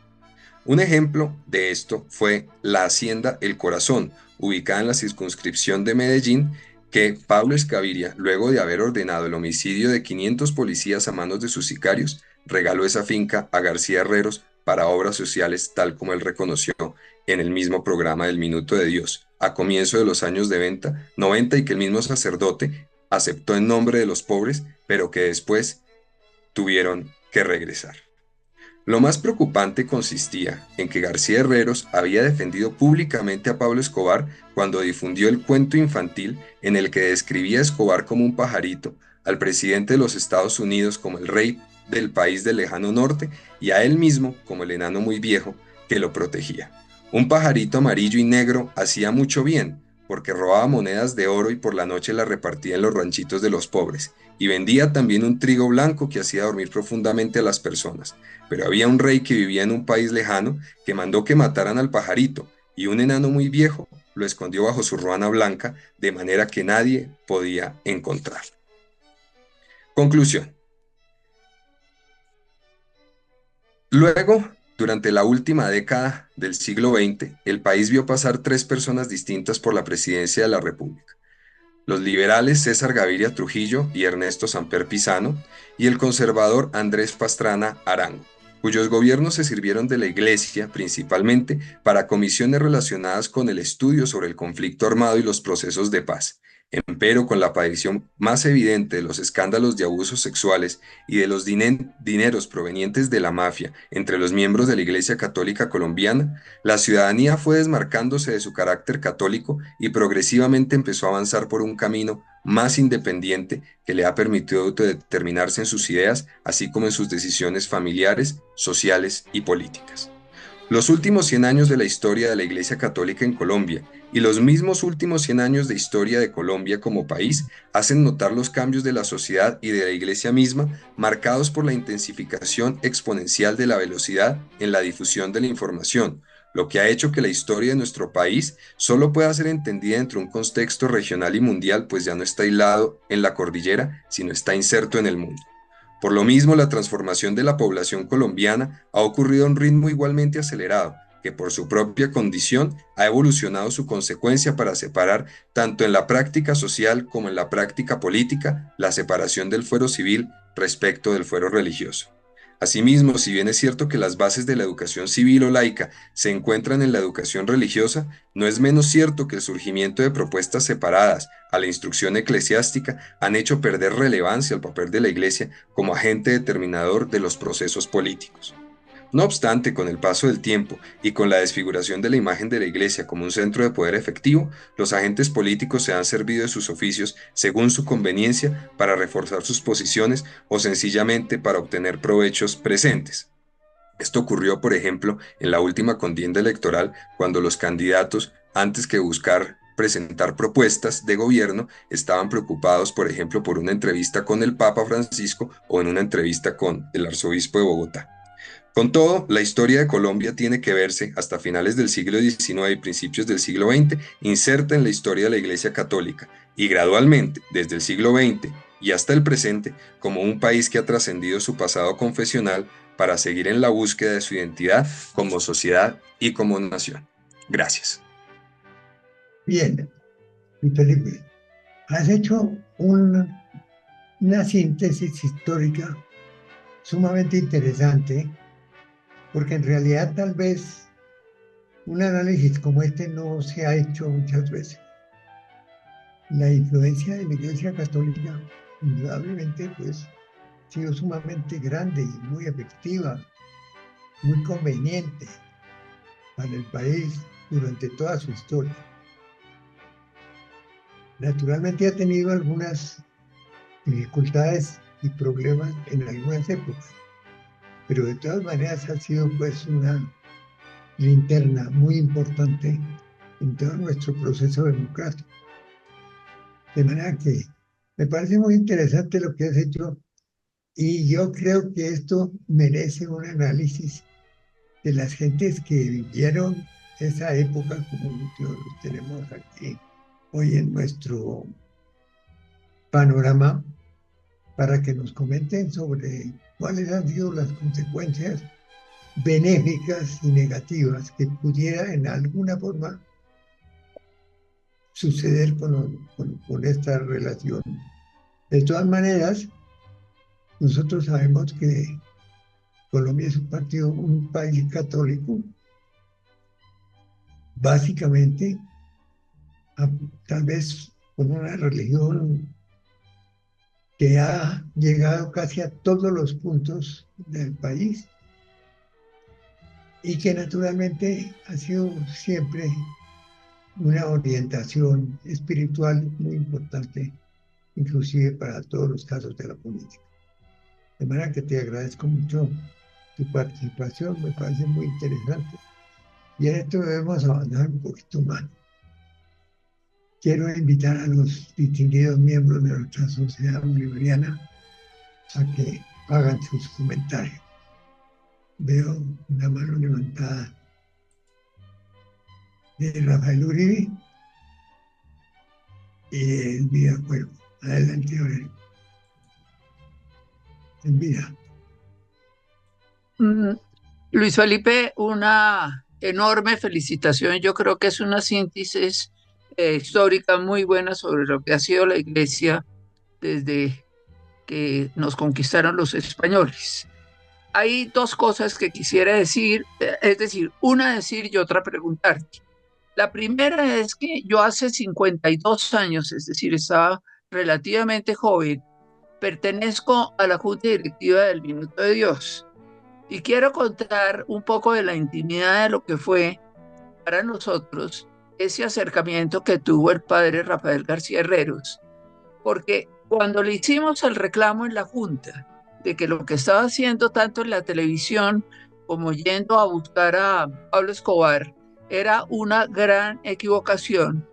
Un ejemplo de esto fue la Hacienda El Corazón, ubicada en la circunscripción de Medellín, que Pablo Escobar, luego de haber ordenado el homicidio de 500 policías a manos de sus sicarios, regaló esa finca a García Herreros para obras sociales, tal como él reconoció en el mismo programa del Minuto de Dios, a comienzo de los años 90, y que el mismo sacerdote aceptó en nombre de los pobres, pero que después tuvieron que regresar. Lo más preocupante consistía en que García Herreros había defendido públicamente a Pablo Escobar cuando difundió el cuento infantil en el que describía a Escobar como un pajarito, al presidente de los Estados Unidos como el rey del país del lejano norte y a él mismo como el enano muy viejo que lo protegía. Un pajarito amarillo y negro hacía mucho bien, porque robaba monedas de oro y por la noche las repartía en los ranchitos de los pobres, y vendía también un trigo blanco que hacía dormir profundamente a las personas. Pero había un rey que vivía en un país lejano que mandó que mataran al pajarito, y un enano muy viejo lo escondió bajo su ruana blanca, de manera que nadie podía encontrarlo. Conclusión. Luego, durante la última década del siglo XX, el país vio pasar 3 personas distintas por la presidencia de la República: los liberales César Gaviria Trujillo y Ernesto Samper Pizano, y el conservador Andrés Pastrana Arango, cuyos gobiernos se sirvieron de la Iglesia principalmente para comisiones relacionadas con el estudio sobre el conflicto armado y los procesos de paz, Empero, con la aparición más evidente de los escándalos de abusos sexuales y de los dineros provenientes de la mafia entre los miembros de la Iglesia Católica colombiana, la ciudadanía fue desmarcándose de su carácter católico y progresivamente empezó a avanzar por un camino más independiente que le ha permitido autodeterminarse en sus ideas, así como en sus decisiones familiares, sociales y políticas. Los últimos 100 años de la historia de la Iglesia Católica en Colombia y los mismos últimos 100 años de historia de Colombia como país hacen notar los cambios de la sociedad y de la Iglesia misma, marcados por la intensificación exponencial de la velocidad en la difusión de la información, lo que ha hecho que la historia de nuestro país solo pueda ser entendida dentro de un contexto regional y mundial, pues ya no está aislado en la cordillera, sino está inserto en el mundo. Por lo mismo, la transformación de la población colombiana ha ocurrido a un ritmo igualmente acelerado, que por su propia condición ha evolucionado su consecuencia para separar, tanto en la práctica social como en la práctica política, la separación del fuero civil respecto del fuero religioso. Asimismo, si bien es cierto que las bases de la educación civil o laica se encuentran en la educación religiosa, no es menos cierto que el surgimiento de propuestas separadas a la instrucción eclesiástica han hecho perder relevancia al papel de la Iglesia como agente determinador de los procesos políticos. No obstante, con el paso del tiempo y con la desfiguración de la imagen de la Iglesia como un centro de poder efectivo, los agentes políticos se han servido de sus oficios según su conveniencia para reforzar sus posiciones o sencillamente para obtener provechos presentes. Esto ocurrió, por ejemplo, en la última contienda electoral, cuando los candidatos, antes que buscar presentar propuestas de gobierno, estaban preocupados, por ejemplo, por una entrevista con el Papa Francisco o en una entrevista con el arzobispo de Bogotá. Con todo, la historia de Colombia tiene que verse, hasta finales del siglo XIX y principios del siglo XX, inserta en la historia de la Iglesia Católica y gradualmente, desde el siglo XX y hasta el presente, como un país que ha trascendido su pasado confesional para seguir en la búsqueda de su identidad como sociedad y como nación. Gracias. Bien, Felipe, has hecho una síntesis histórica sumamente interesante, porque en realidad tal vez un análisis como este no se ha hecho muchas veces. La influencia de la Iglesia Católica, indudablemente, pues, ha sido sumamente grande y muy efectiva, muy conveniente para el país durante toda su historia. Naturalmente ha tenido algunas dificultades y problemas en algunas épocas, pero de todas maneras ha sido pues una linterna muy importante en todo nuestro proceso democrático. De manera que me parece muy interesante lo que has hecho y yo creo que esto merece un análisis de las gentes que vivieron esa época como lo tenemos aquí hoy en nuestro panorama, para que nos comenten sobre cuáles han sido las consecuencias benéficas y negativas que pudiera en alguna forma suceder con esta relación. De todas maneras, nosotros sabemos que Colombia es un país católico, básicamente, tal vez con una religión que ha llegado casi a todos los puntos del país y que naturalmente ha sido siempre una orientación espiritual muy importante, inclusive para todos los casos de la política. De manera que te agradezco mucho tu participación, me parece muy interesante. Y en esto debemos avanzar un poquito más. Quiero invitar a los distinguidos miembros de nuestra sociedad bolivariana a que hagan sus comentarios. Veo una mano levantada de Rafael Uribe y de Elvira Cuervo. Adelante, Aurelio. Elvira. Luis Felipe, una enorme felicitación. Yo creo que es una síntesis histórica muy buena sobre lo que ha sido la Iglesia desde que nos conquistaron los españoles. Hay dos cosas que quisiera decir, es decir, una decir y otra preguntarte. La primera es que yo hace 52 años, es decir, estaba relativamente joven, pertenezco a la Junta Directiva del Minuto de Dios y quiero contar un poco de la intimidad de lo que fue para nosotros ese acercamiento que tuvo el padre Rafael García Herreros, porque cuando le hicimos el reclamo en la Junta de que lo que estaba haciendo tanto en la televisión como yendo a buscar a Pablo Escobar era una gran equivocación,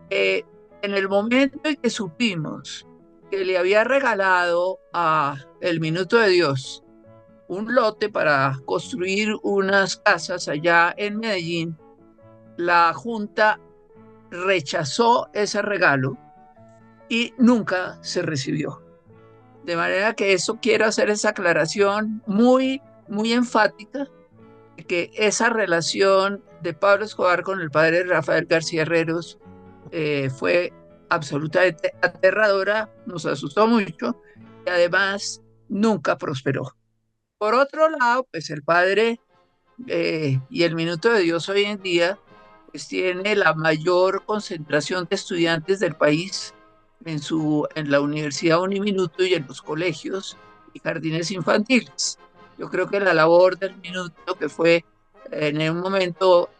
eh, en el momento en que supimos que le había regalado a El Minuto de Dios un lote para construir unas casas allá en Medellín, la Junta rechazó ese regalo y nunca se recibió. De manera que eso quiero hacer esa aclaración muy, muy enfática, de que esa relación de Pablo Escobar con el padre Rafael García Herreros fue absolutamente aterradora, nos asustó mucho y además nunca prosperó. Por otro lado, pues el padre y el Minuto de Dios hoy en día pues tiene la mayor concentración de estudiantes del país en la Universidad Uniminuto y en los colegios y jardines infantiles. Yo creo que la labor del Minuto, que fue en un momento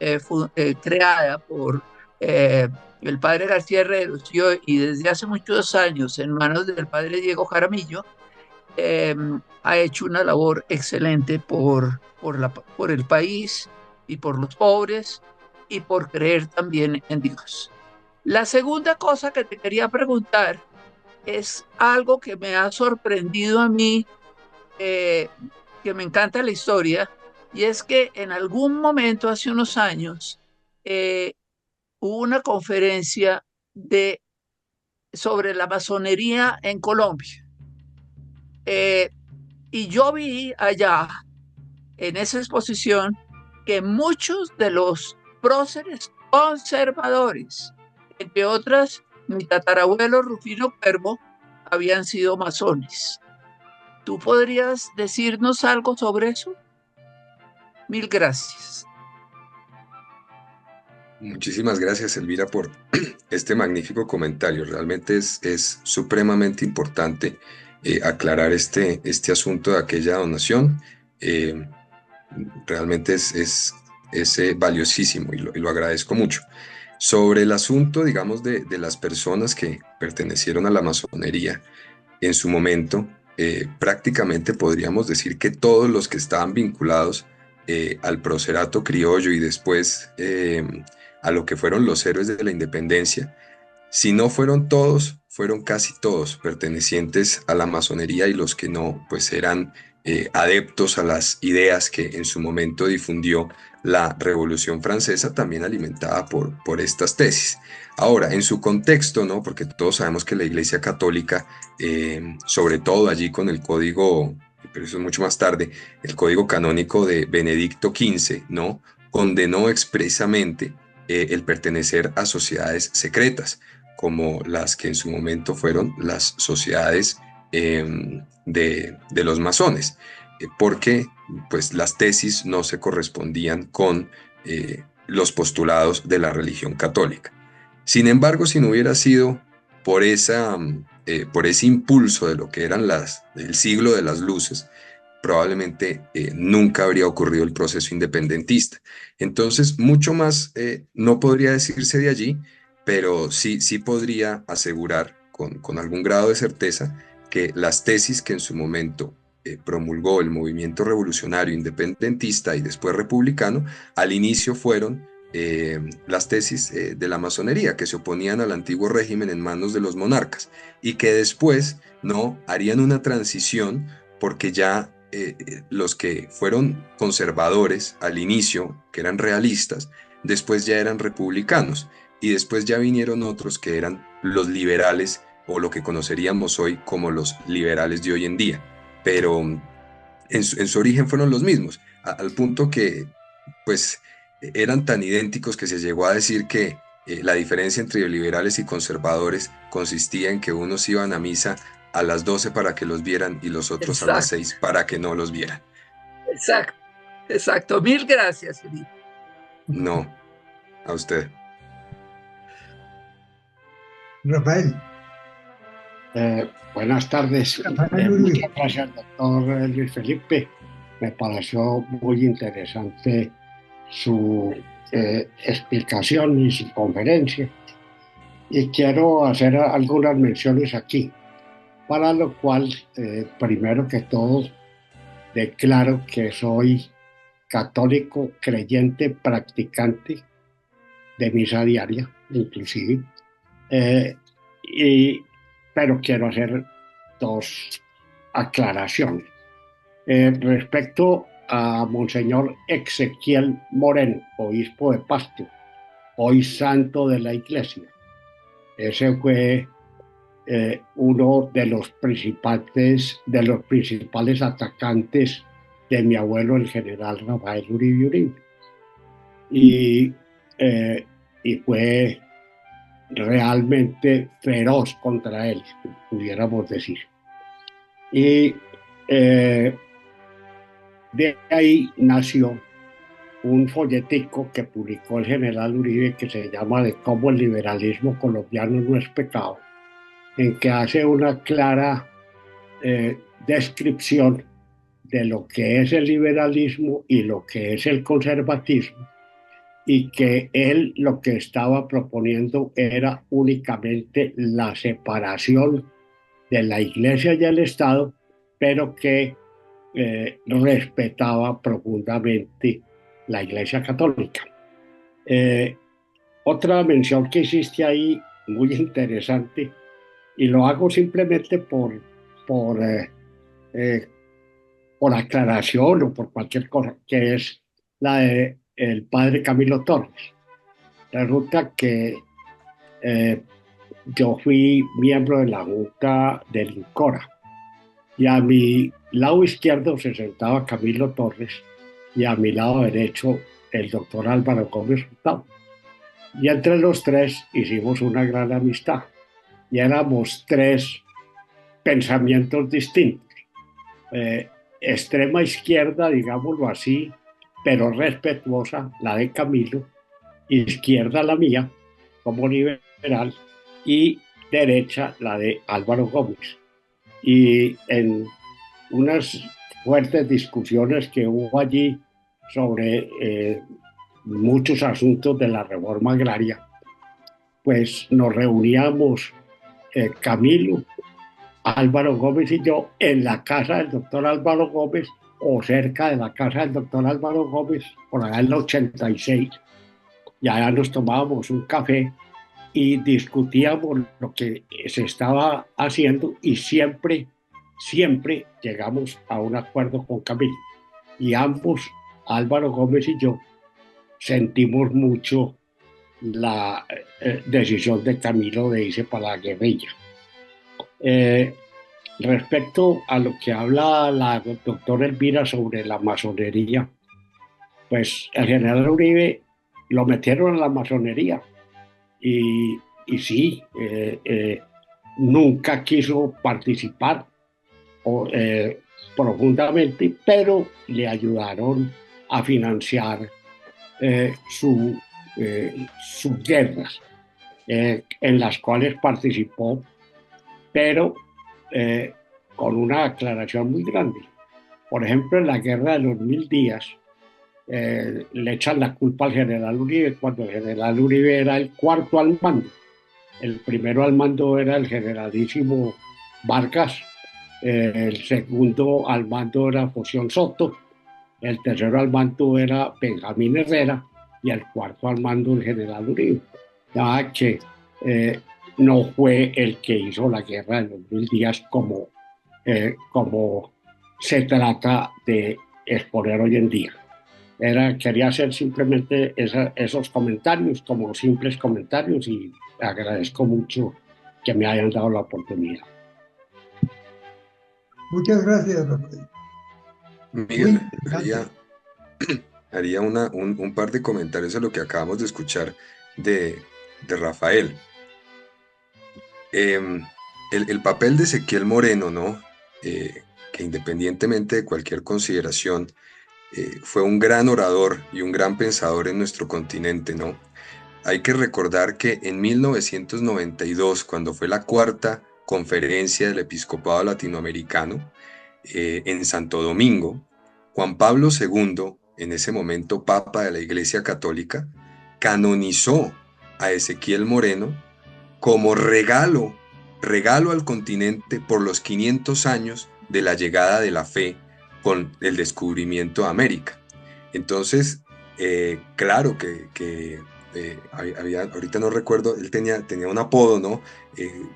creada por el padre García Herreros y desde hace muchos años en manos del padre Diego Jaramillo, eh, ha hecho una labor excelente por el país y por los pobres y por creer también en Dios. La segunda cosa que te quería preguntar es algo que me ha sorprendido a mí, eh, que me encanta la historia, y es que en algún momento, hace unos años, eh, hubo una conferencia sobre la masonería en Colombia. Eh, y yo vi allá, en esa exposición, que muchos de los próceres conservadores, entre otras, mi tatarabuelo Rufino Cuervo, habían sido masones. ¿Tú podrías decirnos algo sobre eso? Mil gracias. Muchísimas gracias, Elvira, por este magnífico comentario. Realmente es supremamente importante aclarar este asunto de aquella donación. Eh, Realmente es valiosísimo y lo agradezco mucho. Sobre el asunto, digamos, de las personas que pertenecieron a la masonería en su momento, prácticamente podríamos decir que todos los que estaban vinculados al procerato criollo y después a lo que fueron los héroes de la independencia, si no fueron todos, fueron casi todos pertenecientes a la masonería y los que no, pues eran adeptos a las ideas que en su momento difundió la Revolución Francesa, también alimentada por estas tesis. Ahora, en su contexto, ¿no? Porque todos sabemos que la Iglesia Católica, sobre todo allí con el código, pero eso es mucho más tarde, el código canónico de Benedicto XV, ¿no? Condenó expresamente el pertenecer a sociedades secretas, como las que en su momento fueron las sociedades de los masones, porque pues las tesis no se correspondían con los postulados de la religión católica. Sin embargo, si no hubiera sido por por ese impulso de lo que eran el siglo de las luces, probablemente nunca habría ocurrido el proceso independentista. Entonces, mucho más no podría decirse de allí, pero sí podría asegurar con algún grado de certeza que las tesis que en su momento promulgó el movimiento revolucionario independentista y después republicano, al inicio fueron las tesis de la masonería, que se oponían al antiguo régimen en manos de los monarcas y que después no harían una transición porque ya los que fueron conservadores al inicio, que eran realistas, después ya eran republicanos y después ya vinieron otros que eran los liberales o lo que conoceríamos hoy como los liberales de hoy en día, pero en su origen fueron los mismos, al punto que pues eran tan idénticos que se llegó a decir que la diferencia entre liberales y conservadores consistía en que unos iban a misa a las 12 para que los vieran y los otros a las 6 para que no los vieran. Exacto, exacto. Mil gracias, Felipe. No, A usted. Rafael, Buenas tardes. Rafael Muchas Uribe. gracias, doctor Luis Felipe. Me pareció muy interesante su explicación y su conferencia. Y quiero hacer algunas menciones aquí, para lo cual, primero que todo, declaro que soy católico, creyente, practicante de misa diaria, inclusive. Eh, y, pero quiero hacer dos aclaraciones. Respecto a Monseñor Ezequiel Moreno, obispo de Pasto, hoy santo de la Iglesia. Ese fue uno de los principales atacantes de mi abuelo, el general Rafael Uribe Uribe. Y, y fue realmente feroz contra él, pudiéramos decir. Y de ahí nació un folletico que publicó el general Uribe que se llama De cómo el liberalismo colombiano no es pecado, en que hace una clara descripción de lo que es el liberalismo y lo que es el conservatismo, y que él lo que estaba proponiendo era únicamente la separación de la Iglesia y el Estado, pero que respetaba profundamente la Iglesia Católica. Otra mención que hiciste ahí, muy interesante, y lo hago simplemente por, eh, eh, por aclaración o por cualquier cosa, que es la de el padre Camilo Torres. Resulta que yo fui miembro de la Junta del INCORA y a mi lado izquierdo se sentaba Camilo Torres y a mi lado derecho el doctor Álvaro Gómez Hurtado. Y entre los tres hicimos una gran amistad y éramos tres pensamientos distintos. Extrema izquierda, digámoslo así, pero respetuosa, la de Camilo, izquierda la mía, como liberal, y derecha la de Álvaro Gómez. Y en unas fuertes discusiones que hubo allí sobre muchos asuntos de la reforma agraria, pues nos reuníamos Camilo, Álvaro Gómez y yo en la casa del doctor Álvaro Gómez o cerca de la casa del doctor Álvaro Gómez, por allá en el 86, y allá nos tomábamos un café y discutíamos lo que se estaba haciendo y siempre llegamos a un acuerdo con Camilo. Y ambos, Álvaro Gómez y yo, sentimos mucho la decisión de Camilo de irse para la guerrilla. Respecto a lo que habla la doctora Elvira sobre la masonería, pues el general Uribe lo metieron en la masonería y sí, nunca quiso participar profundamente, pero le ayudaron a financiar sus guerras, en las cuales participó, pero con una aclaración muy grande. Por ejemplo, en la guerra de los 1000 días, le echan la culpa al general Uribe cuando el general Uribe era el cuarto al mando. El primero al mando era el generalísimo Vargas, el segundo al mando era Foción Soto, el tercero al mando era Benjamín Herrera y el cuarto al mando el general Uribe. Ya que no fue el que hizo la guerra de los 1000 días como se trata de exponer hoy en día. Quería hacer simplemente esos comentarios como simples comentarios y agradezco mucho que me hayan dado la oportunidad. Muchas gracias, Rafael. Miguel, haría un par de comentarios a lo que acabamos de escuchar de Rafael. El papel de Ezequiel Moreno, ¿no? Que independientemente de cualquier consideración, fue un gran orador y un gran pensador en nuestro continente, ¿no? Hay que recordar que en 1992, cuando fue la cuarta conferencia del Episcopado Latinoamericano, en Santo Domingo, Juan Pablo II, en ese momento Papa de la Iglesia Católica, canonizó a Ezequiel Moreno como regalo al continente por los 500 años de la llegada de la fe con el descubrimiento de América. Entonces, claro que ahorita no recuerdo, él tenía un apodo, ¿no?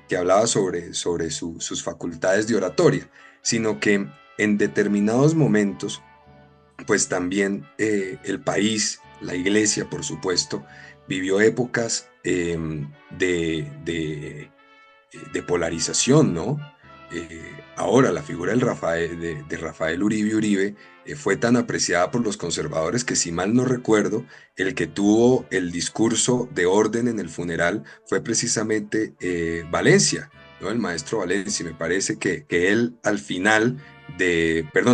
Que hablaba sobre sus facultades de oratoria, sino que en determinados momentos, pues también el país, la iglesia, por supuesto, vivió épocas de polarización, ¿no? Ahora la figura de Rafael Uribe Uribe fue tan apreciada por los conservadores que, si mal no recuerdo, el que tuvo el discurso de orden en el funeral fue precisamente Valencia, ¿no? El maestro Valencia. Me parece que él al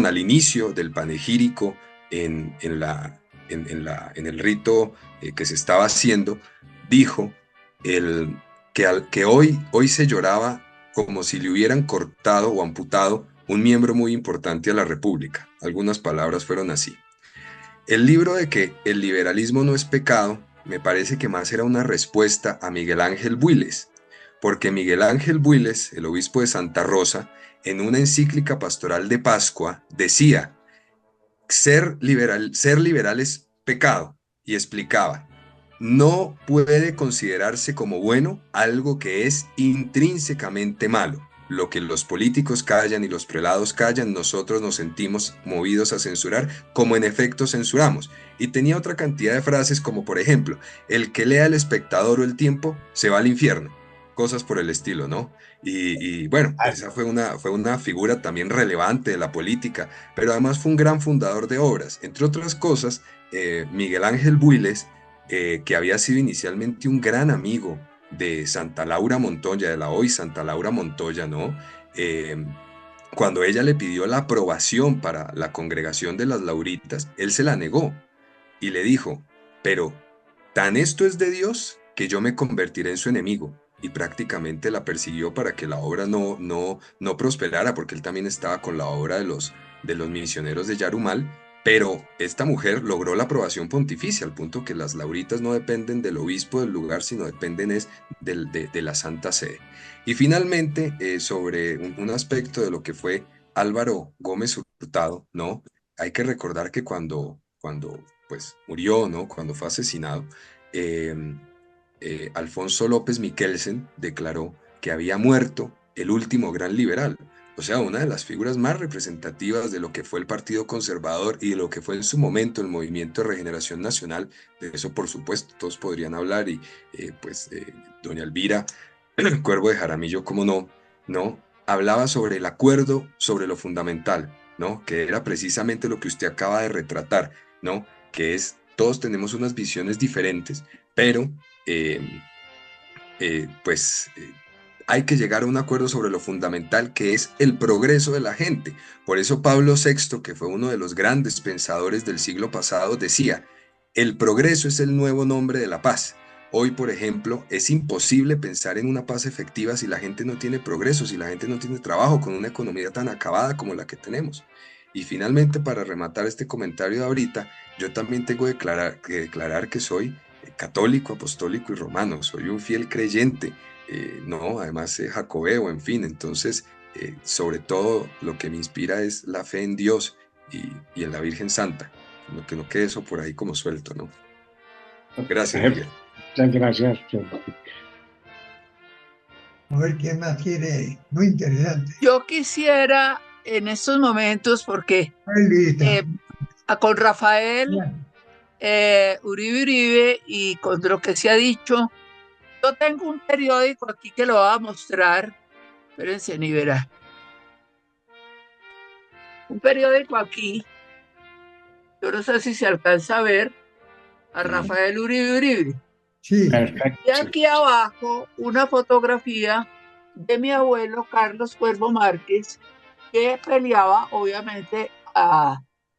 al inicio del panegírico en el rito que se estaba haciendo, dijo que hoy se lloraba como si le hubieran cortado o amputado un miembro muy importante a la República. Algunas palabras fueron así. El libro de que el liberalismo no es pecado, me parece que más era una respuesta a Miguel Ángel Builes, porque Miguel Ángel Builes, el obispo de Santa Rosa, en una encíclica pastoral de Pascua, decía: ser liberal es pecado, y explicaba: no puede considerarse como bueno algo que es intrínsecamente malo. Lo que los políticos callan y los prelados callan, nosotros nos sentimos movidos a censurar, como en efecto censuramos. Y tenía otra cantidad de frases, como por ejemplo: el que lea El Espectador o El Tiempo se va al infierno. Cosas por el estilo, ¿no? Y bueno, esa fue una figura también relevante de la política, pero además fue un gran fundador de obras. Entre otras cosas, Miguel Ángel Builes, que había sido inicialmente un gran amigo de Santa Laura Montoya, de la hoy Santa Laura Montoya, ¿no? Cuando ella le pidió la aprobación para la congregación de las Lauritas, él se la negó y le dijo: pero tan esto es de Dios que yo me convertiré en su enemigo. Y prácticamente la persiguió para que la obra no prosperara, porque él también estaba con la obra de los misioneros de Yarumal. Pero esta mujer logró la aprobación pontificia, al punto que las Lauritas no dependen del obispo del lugar, sino dependen de la Santa Sede. Y finalmente, sobre un aspecto de lo que fue Álvaro Gómez Hurtado, ¿no? Hay que recordar que cuando pues murió, ¿no? Cuando fue asesinado, Alfonso López Miquelsen declaró que había muerto el último gran liberal, o sea, una de las figuras más representativas de lo que fue el Partido Conservador y de lo que fue en su momento el Movimiento de Regeneración Nacional. De eso, por supuesto, todos podrían hablar, y doña Elvira Cuervo de Jaramillo, cómo no, hablaba sobre el acuerdo sobre lo fundamental, ¿no? Que era precisamente lo que usted acaba de retratar, ¿no? Que es, todos tenemos unas visiones diferentes, pero hay que llegar a un acuerdo sobre lo fundamental, que es el progreso de la gente. Por eso Pablo VI, que fue uno de los grandes pensadores del siglo pasado, decía: el progreso es el nuevo nombre de la paz. Hoy, por ejemplo, es imposible pensar en una paz efectiva si la gente no tiene progreso, si la gente no tiene trabajo, con una economía tan acabada como la que tenemos. Y finalmente, para rematar este comentario de ahorita, yo también tengo que declarar que soy católico, apostólico y romano. Soy un fiel creyente, no, además jacobeo, en fin. Entonces, sobre todo, lo que me inspira es la fe en Dios y en la Virgen Santa. Que no quede eso por ahí como suelto, ¿no? Gracias, Miguel. Muchas gracias. A ver quién más quiere. Muy interesante. Yo quisiera en estos momentos, porque con Rafael Uribe Uribe y con lo que se ha dicho, yo tengo un periódico aquí que lo voy a mostrar. Espérense, ni verá. Un periódico aquí. Yo no sé si se alcanza a ver a Rafael Uribe Uribe. Sí. Perfecto. Y aquí abajo una fotografía de mi abuelo Carlos Cuervo Márquez, que peleaba obviamente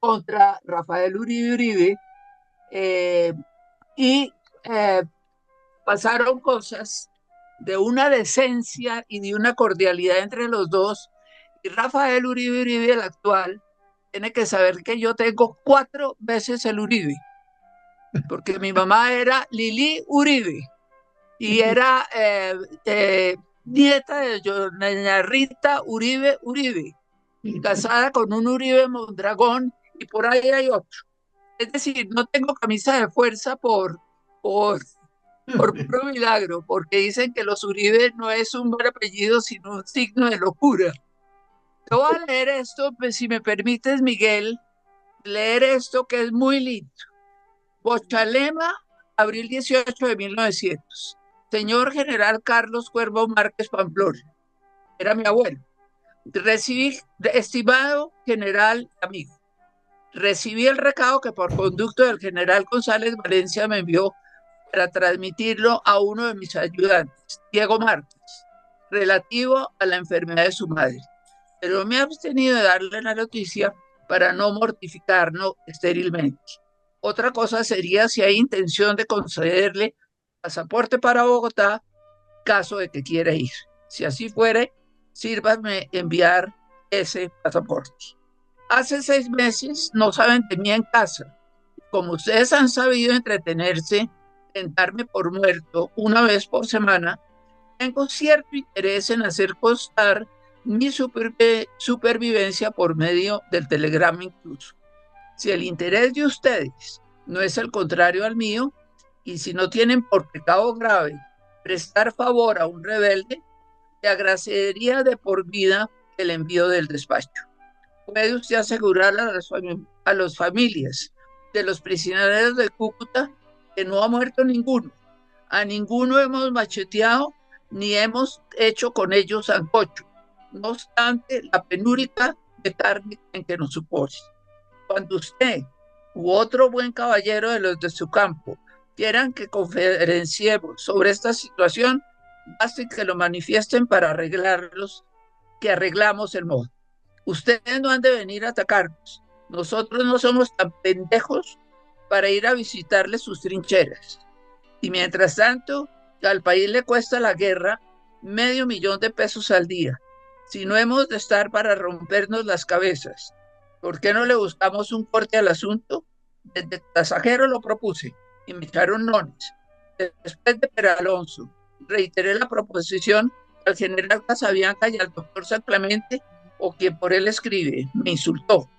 contra Rafael Uribe Uribe, eh, y pasaron cosas de una decencia y de una cordialidad entre los dos. Y Rafael Uribe Uribe, el actual, tiene que saber que yo tengo 4 veces el Uribe, porque mi mamá era Lili Uribe y era nieta de doña Rita Uribe Uribe, casada con un Uribe Mondragón, y por ahí hay otro. Es decir, no tengo camisa de fuerza por, por puro milagro, porque dicen que los Uribe no es un buen apellido, sino un signo de locura. Te voy a leer esto, pues, si me permites, Miguel, leer esto que es muy lindo. Bochalema, abril 18 de 1900. Señor General Carlos Cuervo Márquez Pamplona, era mi abuelo. Recibí, estimado general amigo, recibí el recado que por conducto del general González Valencia me envió para transmitirlo a uno de mis ayudantes, Diego Márquez, relativo a la enfermedad de su madre. Pero me he abstenido de darle la noticia para no mortificarnos estérilmente. Otra cosa sería si hay intención de concederle pasaporte para Bogotá, caso de que quiera ir. Si así fuere, sírvanme enviar ese pasaporte. Hace 6 meses no saben de mí en casa. Como ustedes han sabido entretenerse en darme por muerto una vez por semana, tengo cierto interés en hacer constar mi supervivencia por medio del telegrama incluso. Si el interés de ustedes no es el contrario al mío, y si no tienen por pecado grave prestar favor a un rebelde, le agradecería de por vida el envío del despacho. ¿Puede usted asegurar a las familias de los prisioneros de Cúcuta que no ha muerto ninguno? A ninguno hemos macheteado ni hemos hecho con ellos sancocho, no obstante la penúrica de carne en que nos supone. Cuando usted u otro buen caballero de los de su campo quieran que conferenciemos sobre esta situación, basta que lo manifiesten para arreglarlos, que arreglamos el modo. Ustedes no han de venir a atacarnos. Nosotros no somos tan pendejos para ir a visitarles sus trincheras. Y mientras tanto, al país le cuesta la guerra $500,000 de pesos al día. Si no hemos de estar para rompernos las cabezas, ¿por qué no le buscamos un corte al asunto? Desde Tasajero lo propuse y me echaron nones. Después de Peralonso, reiteré la proposición al general Casabianca y al doctor San Clemente, o quien por él escribe, me insultó.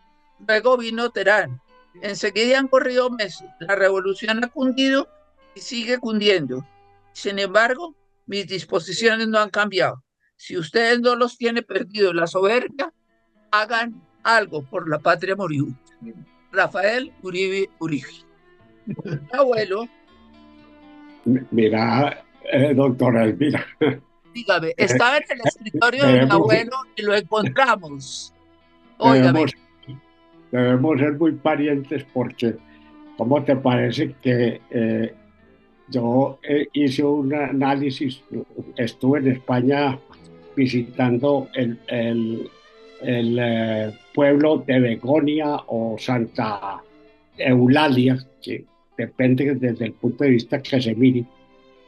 Luego vino Terán. Enseguida han corrido meses. La revolución ha cundido y sigue cundiendo. Sin embargo, mis disposiciones no han cambiado. Si ustedes no los tienen perdidos la soberbia, hagan algo por la patria moribunda. Rafael Uribe Uribe. Mi abuelo. Mira, doctora Elvira. Dígame, estaba en el escritorio de mi abuelo y lo encontramos. Óigame. Debemos ser muy parientes porque, ¿cómo te parece que yo hice un análisis? Estuve en España visitando el pueblo de Begonia o Santa Eulalia, que depende desde el punto de vista que se mire,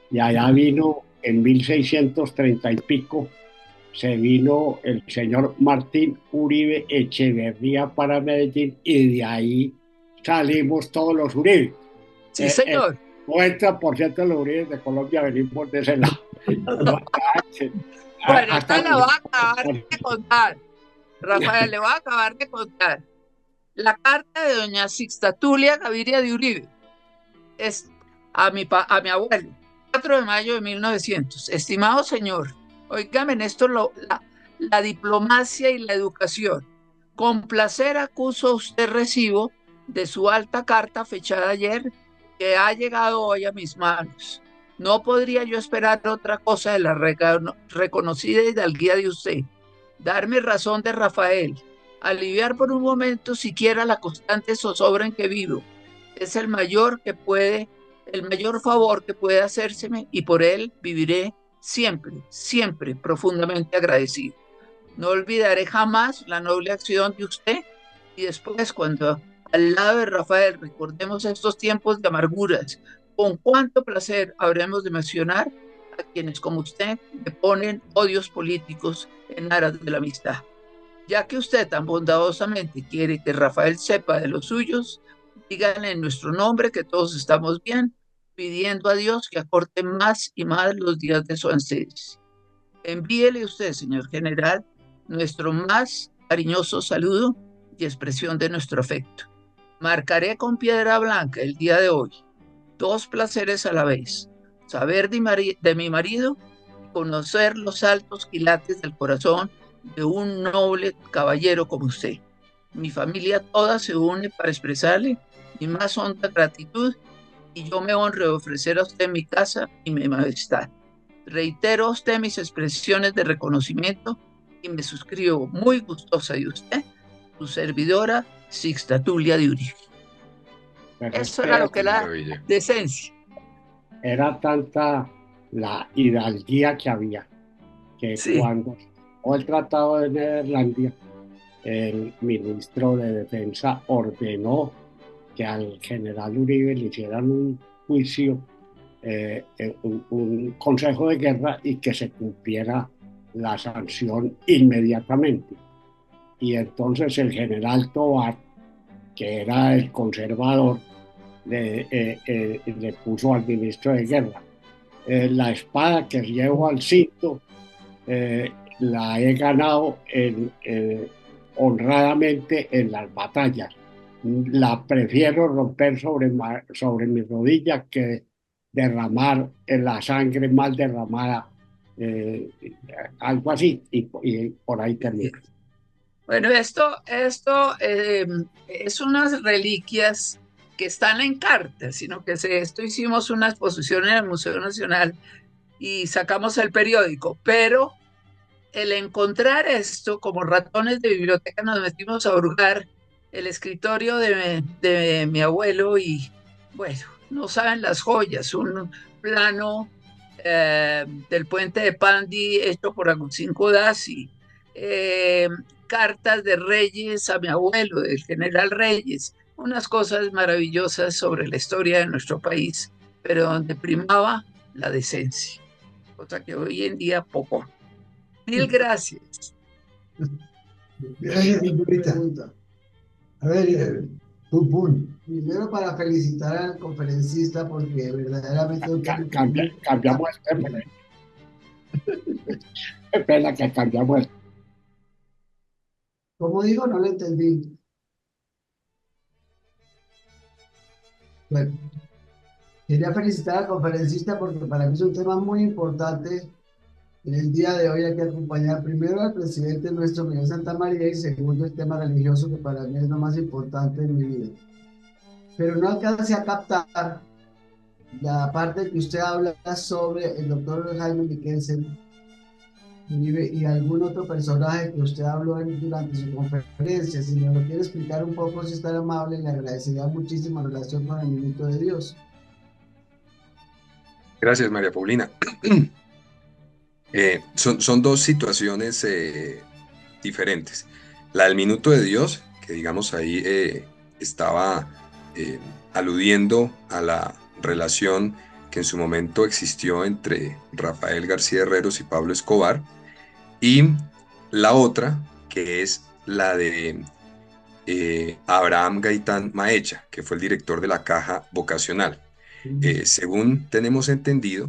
y allá vino en 1630 y pico, se vino el señor Martín Uribe Echeverría para Medellín y de ahí salimos todos los Uribe. Sí, señor. 90% de los Uribe de Colombia venimos de ese lado. Bueno, esta la voy a acabar de contar. Rafael, le voy a acabar de contar. La carta de doña Sixta Tulia Gaviria de Uribe es a mi abuelo, 4 de mayo de 1900. Estimado señor, óigame en esto la diplomacia y la educación. Con placer acuso a usted recibo de su alta carta fechada ayer, que ha llegado hoy a mis manos. No podría yo esperar otra cosa de la reconocida hidalguía de usted. Darme razón de Rafael, aliviar por un momento siquiera la constante zozobra en que vivo. Es el mayor favor que puede hacérseme, y por él viviré siempre, siempre profundamente agradecido. No olvidaré jamás la noble acción de usted Y después, cuando al lado de Rafael recordemos estos tiempos de amarguras, con cuánto placer habremos de mencionar a quienes como usted le ponen odios políticos en aras de la amistad. Ya que usted tan bondadosamente quiere que Rafael sepa de los suyos, díganle en nuestro nombre que todos estamos bien, pidiendo a Dios que acorte más y más los días de su anestesia. Envíele usted, señor general, nuestro más cariñoso saludo y expresión de nuestro afecto. Marcaré con piedra blanca el día de hoy dos placeres a la vez: saber de mi marido y conocer los altos quilates del corazón de un noble caballero como usted. Mi familia toda se une para expresarle mi más honda gratitud y yo me honro de ofrecer a usted mi casa y mi majestad. Reitero a usted mis expresiones de reconocimiento y me suscribo muy gustosa de usted, su servidora Sixta Tulia de Uribe. Pero Eso era lo que Qué era maravilla. decencia. era tanta la hidalguía que había, que Sí, cuando o el Tratado de Neerlandia, el ministro de Defensa ordenó que al general Uribe le hicieran un juicio, un consejo de guerra y que se cumpliera la sanción inmediatamente. Y entonces el general Tovar, que era el conservador, le puso al ministro de guerra: la espada que llevo al cinto la he ganado honradamente en las batallas. La prefiero romper sobre mi rodilla que derramar la sangre mal derramada, eh, algo así, y por ahí termina. bueno, esto es unas reliquias que están en carta, sino que esto hicimos una exposición en el Museo Nacional y sacamos el periódico, pero el encontrar esto, como ratones de biblioteca, nos metimos a hurgar el escritorio de mi abuelo y, bueno, no saben las joyas, un plano del puente de Pandi hecho por Agustín Codazzi, eh, cartas de Reyes a mi abuelo, del general Reyes, unas cosas maravillosas sobre la historia de nuestro país, pero donde primaba la decencia, cosa que hoy en día poco. Mil gracias. Gracias, señorita. A ver, pum, pum. Primero para felicitar al conferencista porque verdaderamente un tema Cambiamos el tema. Qué pena que cambiamos el tema. como dijo, no lo entendí. Bueno, quería felicitar al conferencista porque para mí es un tema muy importante. En el día de hoy hay que acompañar primero al presidente nuestro Miguel Santamaría y segundo el tema religioso que para mí es lo más importante en mi vida. Pero no alcancé a captar la parte que usted habla sobre el doctor Jaime Mikkelsen y algún otro personaje que usted habló durante su conferencia. Si me lo quiere explicar un poco, si es tan amable, le agradecería muchísimo en relación con el minuto de Dios. Gracias, María Paulina. Son dos situaciones diferentes. La del minuto de Dios, que digamos ahí estaba eh, aludiendo a la relación que en su momento existió entre Rafael García Herreros y Pablo Escobar, y la otra, que es la de Abraham Gaitán Maecha, que fue el director de la Caja Vocacional. Según tenemos entendido,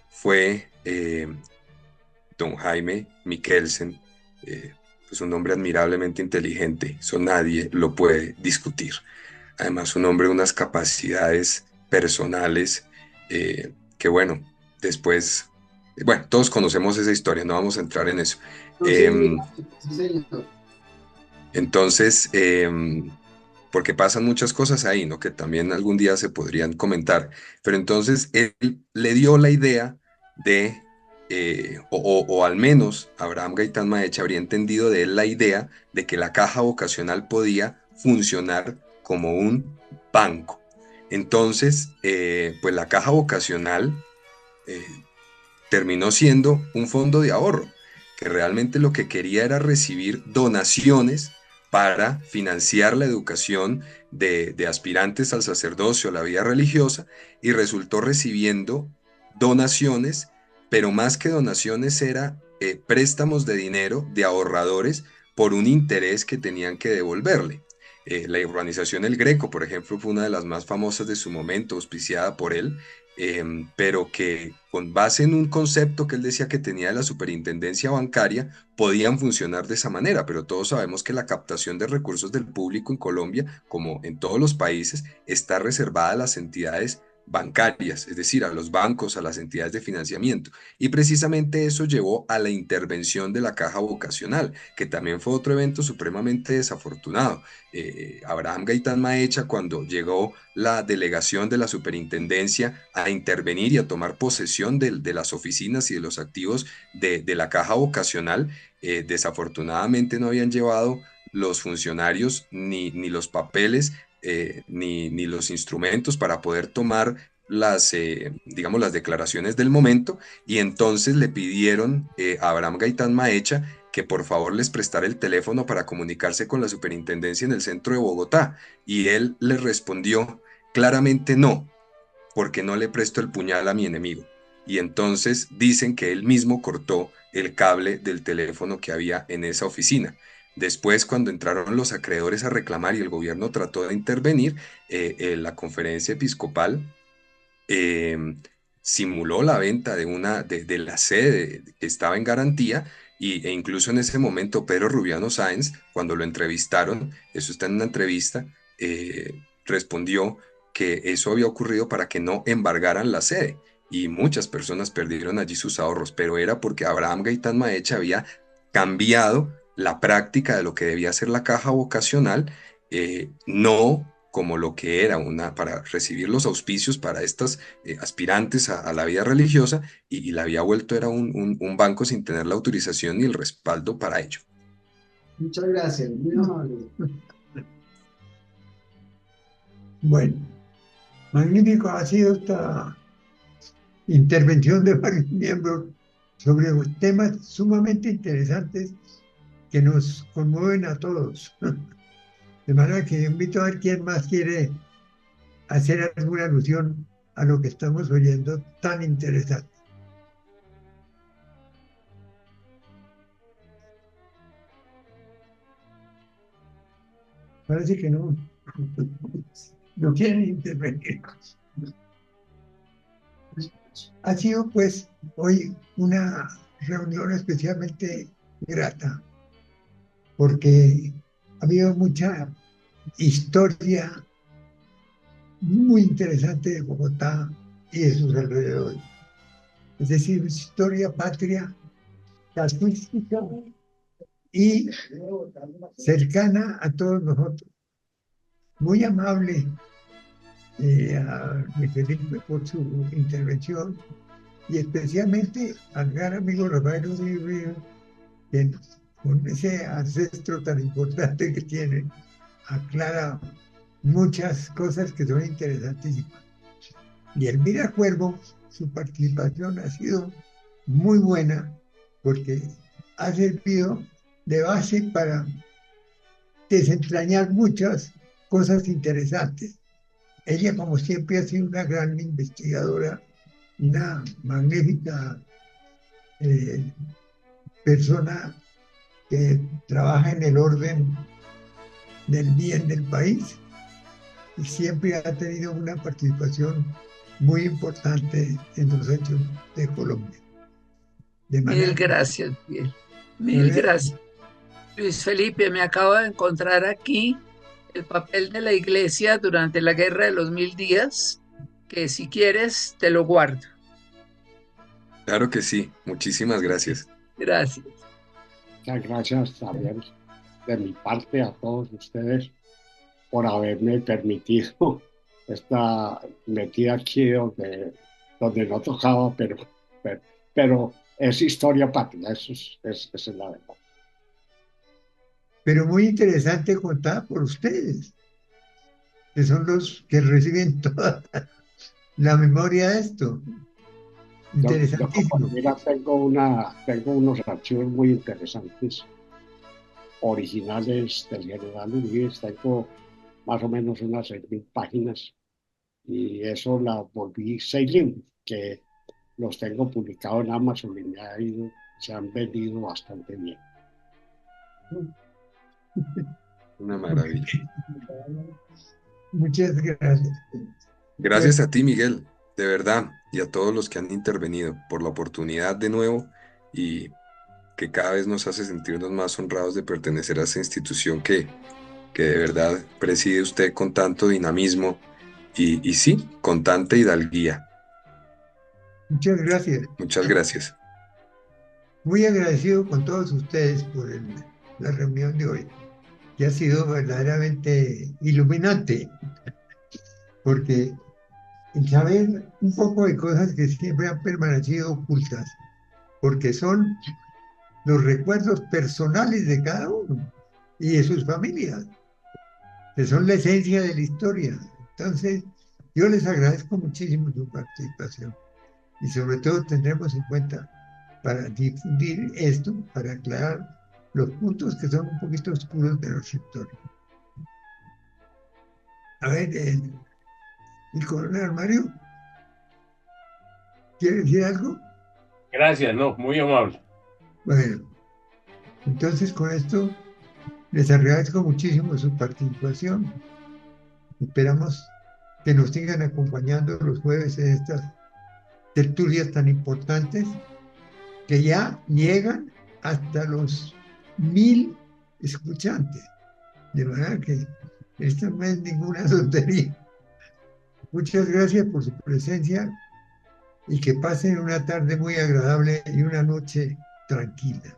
fue don Jaime Mikkelsen, pues un hombre admirablemente inteligente, eso nadie lo puede discutir. Además, un hombre de unas capacidades personales que, bueno, después, bueno, todos conocemos esa historia, no vamos a entrar en eso. No, sí, sí, señor. Entonces, porque pasan muchas cosas ahí, ¿no? Que también algún día se podrían comentar. Pero entonces él le dio la idea de, o al menos Abraham Gaitán Maecha habría entendido de él la idea de que la caja vocacional podía funcionar como un banco. Entonces, pues la caja vocacional terminó siendo un fondo de ahorro, que realmente lo que quería era recibir donaciones para financiar la educación de aspirantes al sacerdocio, a la vida religiosa, y resultó recibiendo donaciones, pero más que donaciones era préstamos de dinero de ahorradores por un interés que tenían que devolverle. La organización El Greco, por ejemplo, fue una de las más famosas de su momento, auspiciada por él, pero que con base en un concepto que él decía que tenía de la superintendencia bancaria, podían funcionar de esa manera, pero todos sabemos que la captación de recursos del público en Colombia, como en todos los países, está reservada a las entidades bancarias, es decir, a los bancos, a las entidades de financiamiento. Y precisamente eso llevó a la intervención de la caja vocacional, que también fue otro evento supremamente desafortunado. Abraham Gaitán Maecha, cuando llegó la delegación de la superintendencia a intervenir y a tomar posesión de las oficinas y de los activos de la caja vocacional, desafortunadamente no habían llevado los funcionarios ni los papeles ni los instrumentos para poder tomar digamos, las declaraciones del momento, y entonces le pidieron a Abraham Gaitán Maecha que por favor les prestara el teléfono para comunicarse con la superintendencia en el centro de Bogotá, y él les respondió claramente no, porque no le presto el puñal a mi enemigo. Y entonces dicen que él mismo cortó el cable del teléfono que había en esa oficina. Después, cuando entraron los acreedores a reclamar y el gobierno trató de intervenir, la conferencia episcopal eh, simuló la venta de la sede que estaba en garantía, e incluso en ese momento Pedro Rubiano Sáenz, cuando lo entrevistaron, eso está en una entrevista, respondió que eso había ocurrido para que no embargaran la sede, y muchas personas perdieron allí sus ahorros, pero era porque Abraham Gaitán Maecha había cambiado la práctica de lo que debía ser la caja vocacional, no como lo que era para recibir los auspicios para estas aspirantes a la vida religiosa, y la había vuelto era un banco sin tener la autorización ni el respaldo para ello. Muchas gracias, muy amable. Bueno, magnífico ha sido esta intervención de varios miembros sobre temas sumamente interesantes que nos conmueven a todos. De manera que invito a ver quién más quiere hacer alguna alusión a lo que estamos oyendo tan interesante. Parece que no quieren intervenir. Ha sido pues hoy una reunión especialmente grata, porque ha habido mucha historia muy interesante de Bogotá y de sus alrededores. Es decir, historia patria, casuística y cercana a todos nosotros. Muy amable a Luis Felipe por su intervención, y especialmente al gran amigo Rafael Uribe, que con ese ancestro tan importante que tiene, aclara muchas cosas que son interesantísimas. Y Elvira Cuervo, su participación ha sido muy buena, porque ha servido de base para desentrañar muchas cosas interesantes. Ella, como siempre, ha sido una gran investigadora, una magnífica persona que trabaja en el orden del bien del país, y siempre ha tenido una participación muy importante en los hechos de Colombia. Mil gracias, Miguel. Mil gracias. Luis Felipe, me acabo de encontrar aquí el papel de la iglesia durante la Guerra de los 1000 días, que si quieres te lo guardo. Claro que sí, muchísimas gracias. Gracias. Muchas gracias también de mi parte a todos ustedes por haberme permitido esta metida aquí donde no tocaba, pero es historia patria, esa es la verdad. Pero muy interesante contada por ustedes, que son los que reciben toda la memoria de esto. Interesantísimo. Mira, tengo unos archivos muy interesantes originales del general Uribe. Tengo más o menos unas 6.000 páginas y eso la volví 6 libros, que los tengo publicados en Amazon y se han vendido bastante bien. Una maravilla. Muchas gracias. Gracias Bueno, a ti, Miguel, de verdad, y a todos los que han intervenido por la oportunidad de nuevo y que cada vez nos hace sentirnos más honrados de pertenecer a esta institución que de verdad preside usted con tanto dinamismo y sí, con tanta hidalguía. muchas gracias. Muchas gracias. Muy agradecido con todos ustedes por la reunión de hoy, que ha sido verdaderamente iluminante, porque el saber un poco de cosas que siempre han permanecido ocultas, porque son los recuerdos personales de cada uno y de sus familias, que son la esencia de la historia. Entonces, yo les agradezco muchísimo su participación y sobre todo tendremos en cuenta para difundir esto, para aclarar los puntos que son un poquito oscuros de nuestra historia. A ver, el coronel Mario, ¿quiere decir algo? Gracias, no, muy amable. Bueno, entonces con esto les agradezco muchísimo su participación. Esperamos que nos sigan acompañando los jueves en estas tertulias tan importantes que ya llegan hasta los 1.000 escuchantes. De verdad que esto no es ninguna tontería. Muchas gracias por su presencia y que pasen una tarde muy agradable y una noche tranquila.